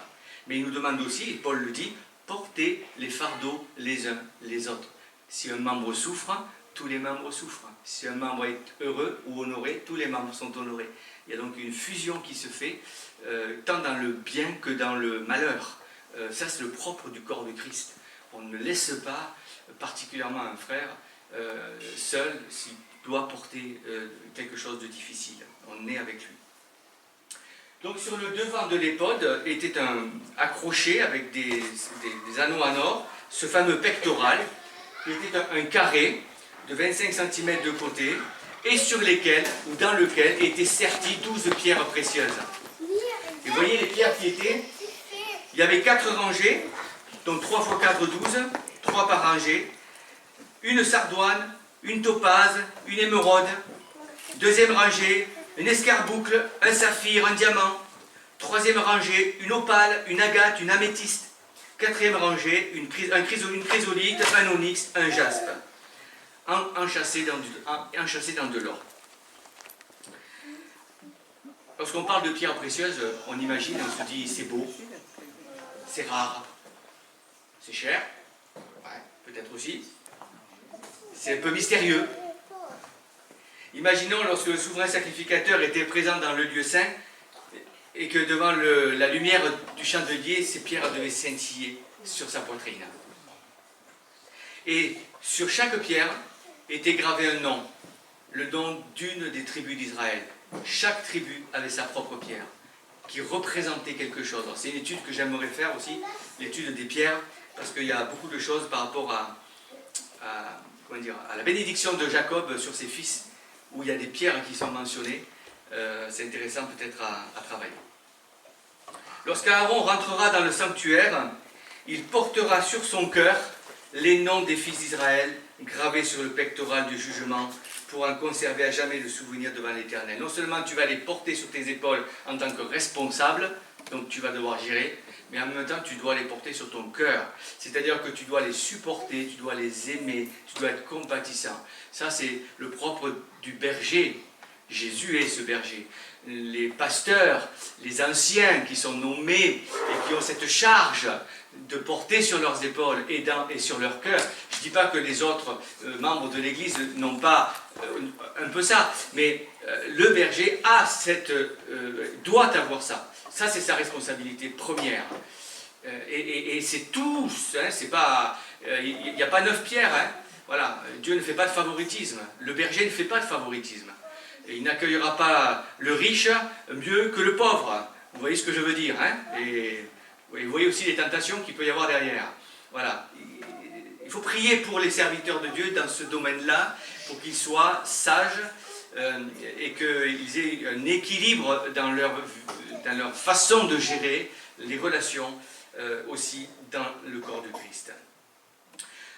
Mais il nous demande aussi, et Paul le dit, portez les fardeaux les uns les autres. Si un membre souffre, tous les membres souffrent. Si un membre est heureux ou honoré, tous les membres sont honorés. Il y a donc une fusion qui se fait, tant dans le bien que dans le malheur. Ça, c'est le propre du corps de Christ. On ne laisse pas particulièrement un frère, seul, s'il doit porter quelque chose de difficile. On est avec lui. Donc sur le devant de l'éphod était accroché avec des anneaux en or, ce fameux pectoral, qui était un carré de 25 cm de côté, et sur lesquels, ou dans lequel, étaient serties 12 pierres précieuses. Et vous voyez les pierres qui étaient? Il y avait 4 rangées, donc 3 x 4, 12, 3 par rangée, une sardoine, une topaze, une émeraude, deuxième rangée, une escarboucle, un saphir, un diamant, troisième rangée, une opale, une agate, une améthyste, quatrième rangée, une chrysolite, un onyx, un jaspe, enchâssés dans de l'or. Lorsqu'on parle de pierres précieuses, on imagine, on se dit c'est beau, c'est rare, c'est cher, ouais, peut-être aussi, c'est un peu mystérieux. Imaginons lorsque le souverain sacrificateur était présent dans le lieu saint et que devant la lumière du chandelier, ces pierres devaient scintiller sur sa poitrine. Et sur chaque pierre était gravé un nom, le nom d'une des tribus d'Israël. Chaque tribu avait sa propre pierre, qui représentait quelque chose. C'est une étude que j'aimerais faire aussi, l'étude des pierres, parce qu'il y a beaucoup de choses par rapport à la bénédiction de Jacob sur ses fils, où il y a des pierres qui sont mentionnées. C'est intéressant peut-être à travailler. Lorsqu'Aaron rentrera dans le sanctuaire, il portera sur son cœur les noms des fils d'Israël gravés sur le pectoral du jugement pour en conserver à jamais le souvenir devant l'Éternel. Non seulement tu vas les porter sur tes épaules en tant que responsable, donc tu vas devoir gérer, mais en même temps tu dois les porter sur ton cœur. C'est-à-dire que tu dois les supporter, tu dois les aimer, tu dois être compatissant. Ça c'est le propre du berger. Jésus est ce berger. Les pasteurs, les anciens qui sont nommés et qui ont cette charge de porter sur leurs épaules et sur leur cœur. Je ne dis pas que les autres membres de l'Église n'ont pas un peu ça, mais le berger doit avoir ça. Ça, c'est sa responsabilité première. Et c'est tous, hein, c'est pas, il n'y a pas 9 pierres. Hein. Voilà, Dieu ne fait pas de favoritisme. Le berger ne fait pas de favoritisme. Et il n'accueillera pas le riche mieux que le pauvre. Vous voyez ce que je veux dire, hein? Et vous voyez aussi les tentations qu'il peut y avoir derrière. Voilà. Il faut prier pour les serviteurs de Dieu dans ce domaine-là, pour qu'ils soient sages et qu'ils aient un équilibre dans leur façon de gérer les relations aussi dans le corps de Christ.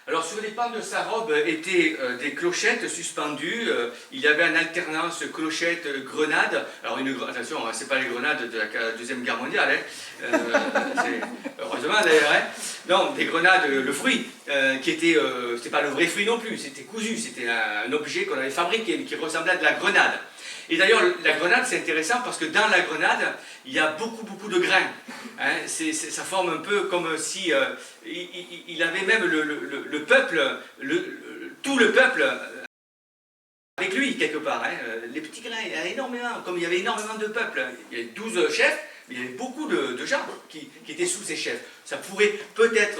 Alors sur les pans de sa robe étaient des clochettes suspendues, il y avait en alternance clochettes-grenades. Alors attention, ce n'est pas les grenades de la Deuxième Guerre mondiale, hein. Heureusement d'ailleurs, hein. Non, des grenades, le fruit, qui était, c'était pas le vrai fruit non plus, c'était cousu, c'était un objet qu'on avait fabriqué, qui ressemblait à de la grenade. Et d'ailleurs, la grenade, c'est intéressant parce que dans la grenade, il y a beaucoup de grains. Hein, ça forme un peu comme si il avait même le peuple, tout le peuple avec lui, quelque part. Hein, les petits grains, il y a énormément, comme il y avait énormément de peuples. Il y avait 12 chefs, mais il y avait beaucoup de gens qui étaient sous ces chefs. Ça pourrait peut-être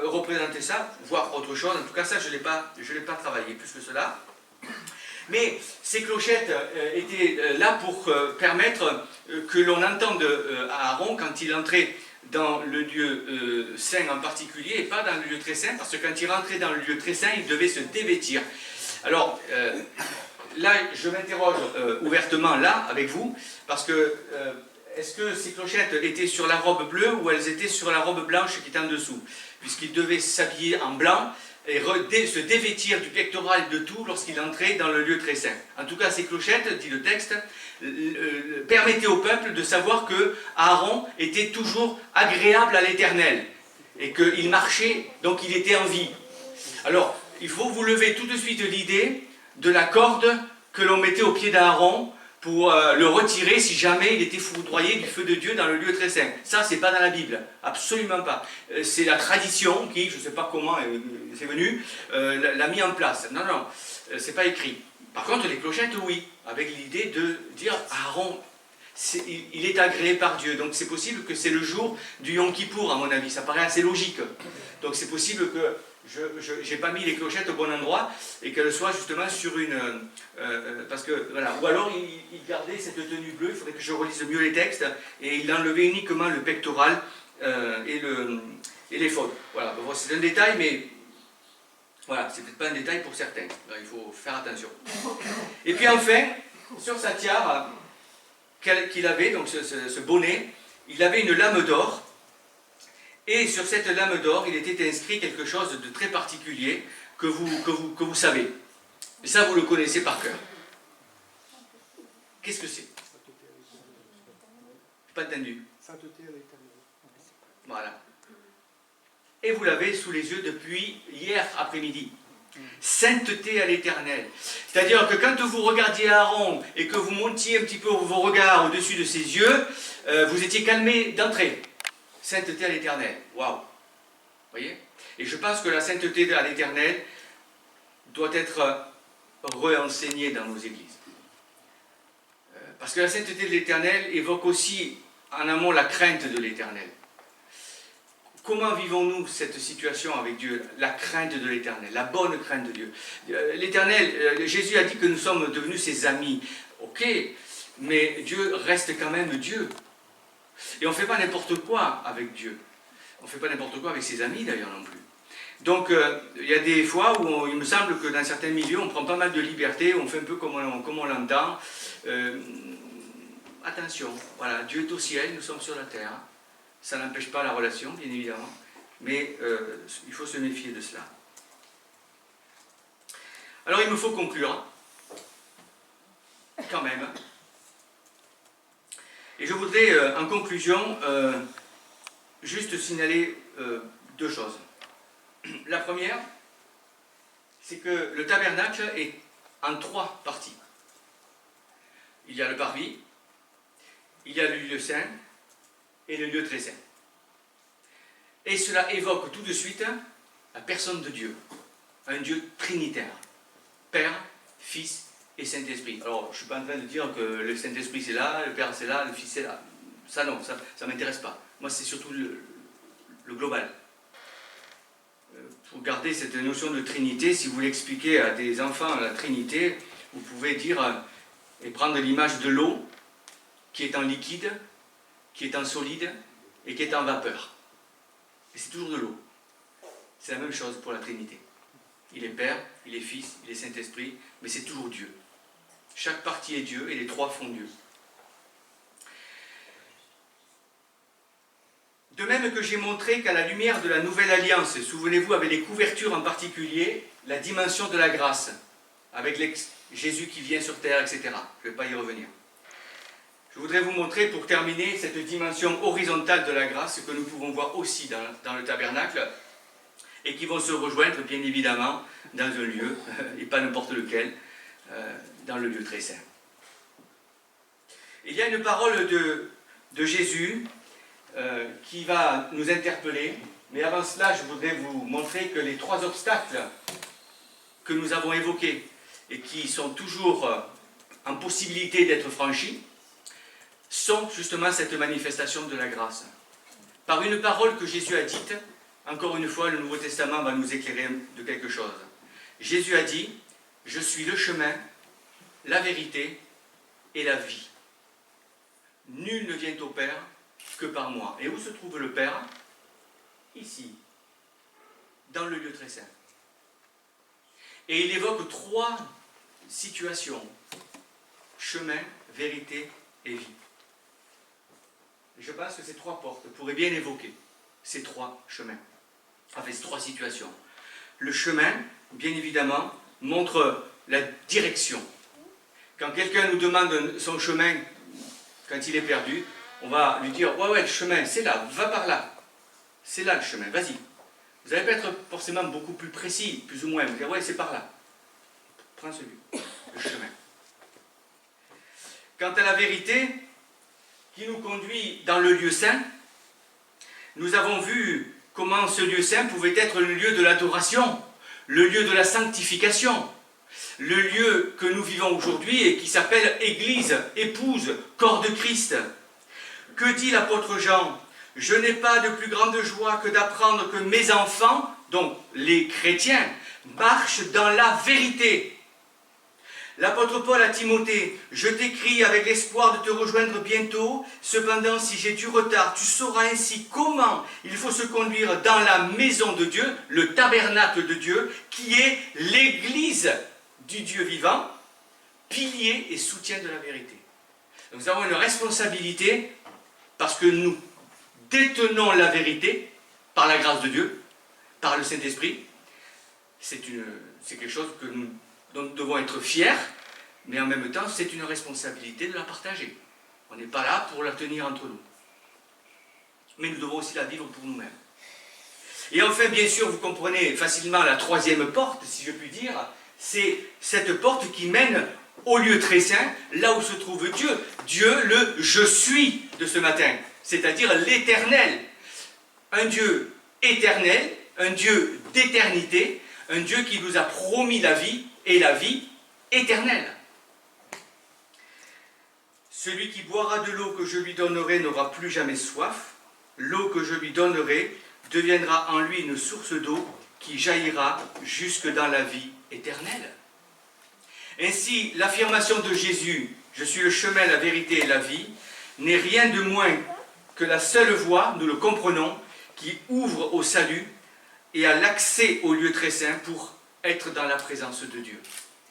représenter ça, voire autre chose. En tout cas, ça, je ne l'ai pas travaillé plus que cela. Mais ces clochettes étaient là pour permettre que l'on entende Aaron quand il entrait dans le lieu saint en particulier et pas dans le lieu très saint, parce que quand il rentrait dans le lieu très saint, il devait se dévêtir. Alors là, je m'interroge ouvertement là avec vous, parce que est-ce que ces clochettes étaient sur la robe bleue ou elles étaient sur la robe blanche qui était en dessous, puisqu'il devait s'habiller en blanc et se dévêtir du pectoral et de tout lorsqu'il entrait dans le lieu très saint. En tout cas, ces clochettes, dit le texte, permettaient au peuple de savoir que Aaron était toujours agréable à l'Éternel et qu'il marchait, donc il était en vie. Alors, il faut vous lever tout de suite l'idée de la corde que l'on mettait au pied d'Aaron pour le retirer si jamais il était foudroyé du feu de Dieu dans le lieu très saint. Ça, c'est pas dans la Bible, absolument pas. C'est la tradition qui, je ne sais pas comment c'est venu, l'a mis en place. Non, c'est pas écrit. Par contre, les clochettes, oui, avec l'idée de dire Aaron, il est agréé par Dieu. Donc c'est possible que c'est le jour du Yom Kippour, à mon avis. Ça paraît assez logique. Donc c'est possible que je n'ai pas mis les clochettes au bon endroit et qu'elles soient justement sur une... parce que, voilà. Ou alors il gardait cette tenue bleue, il faudrait que je relise mieux les textes, et il enlevait uniquement le pectoral et l'éphod. Voilà, bon, c'est un détail, mais... Voilà, c'est peut-être pas un détail pour certains. Alors, il faut faire attention. Et puis enfin, sur sa tiare qu'il avait, donc ce bonnet, il avait une lame d'or. Et sur cette lame d'or, il était inscrit quelque chose de très particulier que vous savez. Et ça, vous le connaissez par cœur. Qu'est-ce que c'est? Je n'ai pas entendu. Sainteté à l'éternel. Voilà. Et vous l'avez sous les yeux depuis hier après-midi. Sainteté à l'Éternel. C'est-à-dire que quand vous regardiez Aaron et que vous montiez un petit peu vos regards au-dessus de ses yeux, vous étiez calmé d'entrée. Sainteté à l'Éternel. Waouh. Vous voyez? Et je pense que la sainteté à l'Éternel doit être réenseignée dans nos églises. Parce que la sainteté de l'Éternel évoque aussi en amont la crainte de l'Éternel. Comment vivons-nous cette situation avec Dieu? La crainte de l'Éternel, la bonne crainte de Dieu. L'Éternel, Jésus a dit que nous sommes devenus ses amis. Ok, mais Dieu reste quand même Dieu. Et on ne fait pas n'importe quoi avec Dieu. On ne fait pas n'importe quoi avec ses amis d'ailleurs non plus. Donc il y a des fois où il me semble que dans certains milieux on prend pas mal de liberté, on fait un peu comme on l'entend. Attention, voilà, Dieu est au ciel, nous sommes sur la terre. Ça n'empêche pas la relation, bien évidemment, mais il faut se méfier de cela. Alors il me faut conclure, quand même. Et je voudrais, en conclusion, juste signaler deux choses. La première, c'est que le tabernacle est en trois parties. Il y a le parvis, il y a le lieu saint, et le lieu très saint. Et cela évoque tout de suite la personne de Dieu, un Dieu trinitaire, Père, Fils et Saint-Esprit. Alors, je ne suis pas en train de dire que le Saint-Esprit c'est là, le Père c'est là, le Fils c'est là. Ça non, ça ne m'intéresse pas. Moi c'est surtout le global. Pour garder cette notion de Trinité, si vous voulez expliquer à des enfants la Trinité, vous pouvez dire et prendre l'image de l'eau qui est en liquide, qui est en solide et qui est en vapeur. Et c'est toujours de l'eau. C'est la même chose pour la Trinité. Il est Père, il est Fils, il est Saint-Esprit, mais c'est toujours Dieu. Chaque partie est Dieu et les trois font Dieu. De même que j'ai montré qu'à la lumière de la Nouvelle Alliance, souvenez-vous avec les couvertures en particulier, la dimension de la grâce, avec Jésus qui vient sur terre, etc. Je ne vais pas y revenir. Je voudrais vous montrer, pour terminer, cette dimension horizontale de la grâce que nous pouvons voir aussi dans le tabernacle et qui vont se rejoindre, bien évidemment, dans un lieu, et pas n'importe lequel, dans le lieu très saint. Il y a une parole de Jésus qui va nous interpeller, mais avant cela, je voudrais vous montrer que les trois obstacles que nous avons évoqués et qui sont toujours en possibilité d'être franchis, sont justement cette manifestation de la grâce. Par une parole que Jésus a dite, encore une fois, le Nouveau Testament va nous éclairer de quelque chose. Jésus a dit, « Je suis le chemin, la vérité et la vie. Nul ne vient au Père que par moi. » Et où se trouve le Père? Ici, dans le lieu très saint. Et il évoque trois situations, chemin, vérité et vie. Je pense que ces trois portes pourraient bien évoquer ces trois chemins, enfin ces trois situations. Le chemin, bien évidemment, montre la direction. Quand quelqu'un nous demande son chemin, quand il est perdu, on va lui dire « Ouais, le chemin, c'est là, va par là. C'est là le chemin, vas-y. » Vous n'allez pas être forcément beaucoup plus précis, plus ou moins. Vous dire « Ouais, c'est par là. Prends celui, le chemin. » Quant à la vérité, qui nous conduit dans le lieu saint, nous avons vu comment ce lieu saint pouvait être le lieu de l'adoration, le lieu de la sanctification. le lieu que nous vivons aujourd'hui et qui s'appelle Église, épouse, corps de Christ. Que dit l'apôtre Jean? Je n'ai pas de plus grande joie que d'apprendre que mes enfants, donc les chrétiens, marchent dans la vérité. L'apôtre Paul à Timothée, je t'écris avec l'espoir de te rejoindre bientôt, cependant si j'ai du retard, tu sauras ainsi comment il faut se conduire dans la maison de Dieu, le tabernacle de Dieu, qui est l'église du Dieu vivant, pilier et soutien de la vérité. Donc nous avons une responsabilité parce que nous détenons la vérité par la grâce de Dieu, par le Saint-Esprit. C'est quelque chose dont nous devons être fiers, mais en même temps, c'est une responsabilité de la partager. On n'est pas là pour la tenir entre nous. Mais nous devons aussi la vivre pour nous-mêmes. Et enfin, bien sûr, vous comprenez facilement la troisième porte, si je puis dire, c'est cette porte qui mène au lieu très saint, là où se trouve Dieu. Dieu, le « je suis » de ce matin, c'est-à-dire l'éternel. Un Dieu éternel, un Dieu d'éternité, un Dieu qui nous a promis la vie et la vie éternelle. Celui qui boira de l'eau que je lui donnerai n'aura plus jamais soif. L'eau que je lui donnerai deviendra en lui une source d'eau qui jaillira jusque dans la vie éternelle. Ainsi, l'affirmation de Jésus, je suis le chemin, la vérité et la vie, n'est rien de moins que la seule voie, nous le comprenons, qui ouvre au salut et à l'accès au lieu très saint pour être dans la présence de Dieu.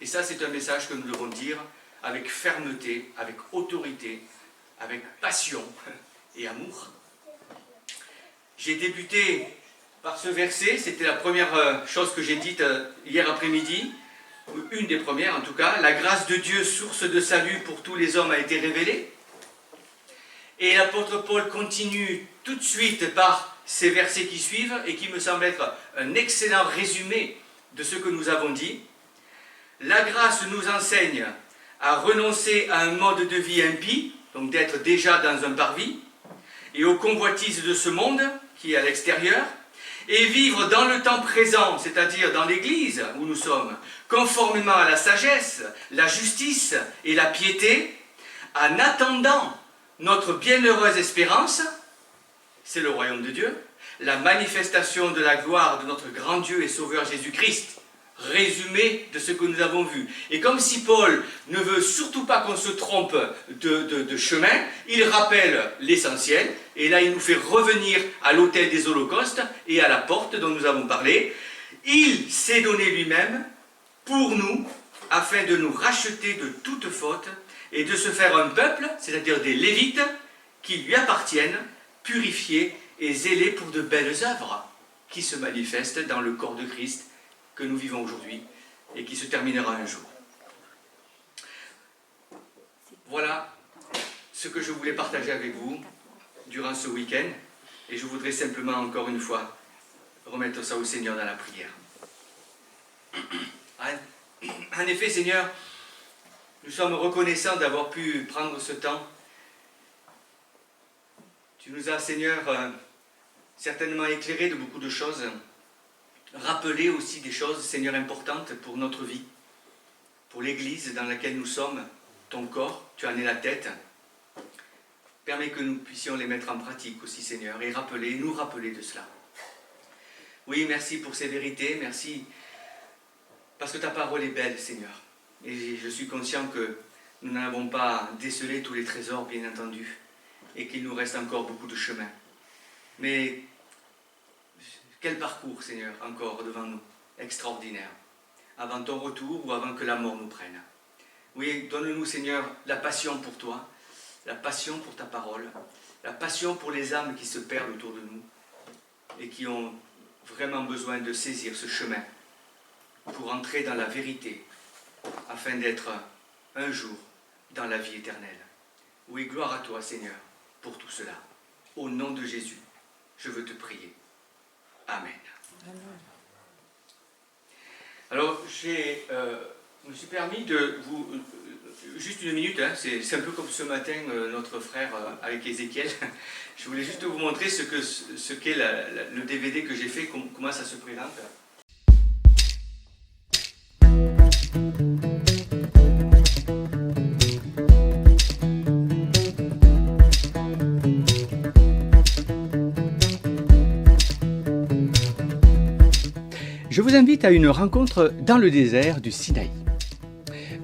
Et ça, c'est un message que nous devons dire avec fermeté, avec autorité, avec passion et amour. J'ai débuté par ce verset, c'était la première chose que j'ai dite hier après-midi, une des premières en tout cas. La grâce de Dieu, source de salut pour tous les hommes, a été révélée. Et l'apôtre Paul continue tout de suite par ces versets qui suivent et qui me semblent être un excellent résumé de ce que nous avons dit. La grâce nous enseigne à renoncer à un mode de vie impie, donc d'être déjà dans un parvis, et aux convoitises de ce monde qui est à l'extérieur, et vivre dans le temps présent, c'est-à-dire dans l'Église où nous sommes, conformément à la sagesse, la justice et la piété, en attendant notre bienheureuse espérance, c'est le royaume de Dieu, la manifestation de la gloire de notre grand Dieu et Sauveur Jésus-Christ, résumé de ce que nous avons vu. Et comme si Paul ne veut surtout pas qu'on se trompe de chemin, il rappelle l'essentiel, et là il nous fait revenir à l'autel des holocaustes et à la porte dont nous avons parlé. Il s'est donné lui-même pour nous, afin de nous racheter de toute faute, et de se faire un peuple, c'est-à-dire des Lévites, qui lui appartiennent, purifiés et zélés pour de belles œuvres, qui se manifestent dans le corps de Christ, que nous vivons aujourd'hui et qui se terminera un jour. Voilà ce que je voulais partager avec vous durant ce week-end et je voudrais simplement encore une fois remettre ça au Seigneur dans la prière. En effet, Seigneur, nous sommes reconnaissants d'avoir pu prendre ce temps. Tu nous as, Seigneur, certainement éclairé de beaucoup de choses, rappeler aussi des choses, Seigneur, importantes pour notre vie, pour l'Église dans laquelle nous sommes, ton corps, tu en es la tête. Permets que nous puissions les mettre en pratique aussi, Seigneur, et nous rappeler de cela. Oui, merci pour ces vérités, merci parce que ta parole est belle, Seigneur. Et je suis conscient que nous n'avons pas décelé tous les trésors, bien entendu, et qu'il nous reste encore beaucoup de chemin. Mais quel parcours, Seigneur, encore devant nous, extraordinaire, avant ton retour ou avant que la mort nous prenne. Oui, donne-nous, Seigneur, la passion pour toi, la passion pour ta parole, la passion pour les âmes qui se perdent autour de nous et qui ont vraiment besoin de saisir ce chemin pour entrer dans la vérité afin d'être un jour dans la vie éternelle. Oui, gloire à toi, Seigneur, pour tout cela. Au nom de Jésus, je veux te prier. Amen. Alors, je me suis permis de vous... juste une minute, hein, c'est un peu comme ce matin, notre frère avec Ézéchiel. Je voulais juste vous montrer ce qu'est le DVD que j'ai fait, comment ça se présente. vous invite à une rencontre dans le désert du Sinaï.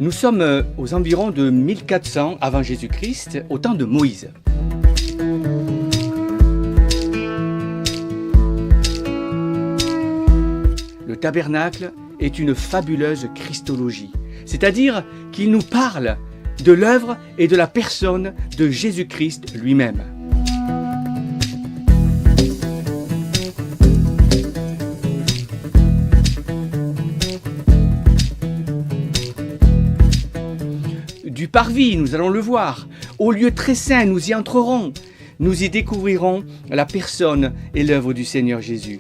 Nous sommes aux environs de 1400 avant Jésus-Christ, au temps de Moïse. Le tabernacle est une fabuleuse christologie, c'est-à-dire qu'il nous parle de l'œuvre et de la personne de Jésus-Christ lui-même. Du parvis, nous allons le voir. Au lieu très saint, nous y entrerons. Nous y découvrirons la personne et l'œuvre du Seigneur Jésus.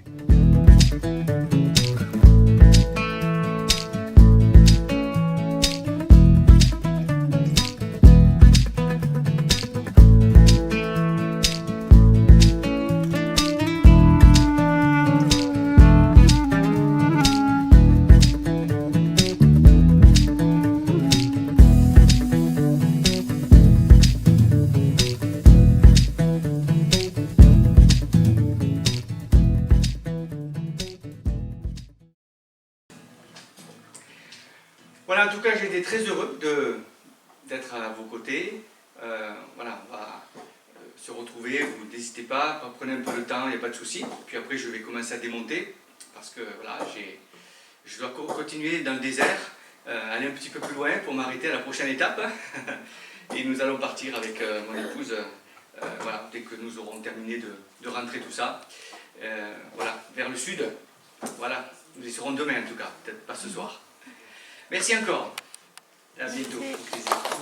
Voilà, en tout cas, j'ai été très heureux d'être à vos côtés. Voilà, on va se retrouver, vous n'hésitez pas, prenez un peu le temps, il n'y a pas de souci. Puis après, je vais commencer à démonter, parce que voilà, je dois continuer dans le désert, aller un petit peu plus loin pour m'arrêter à la prochaine étape. Et nous allons partir avec mon épouse, voilà, dès que nous aurons terminé de rentrer tout ça, voilà, vers le sud. Voilà, nous y serons demain en tout cas, peut-être pas ce soir. Merci encore. À bientôt. Au plaisir.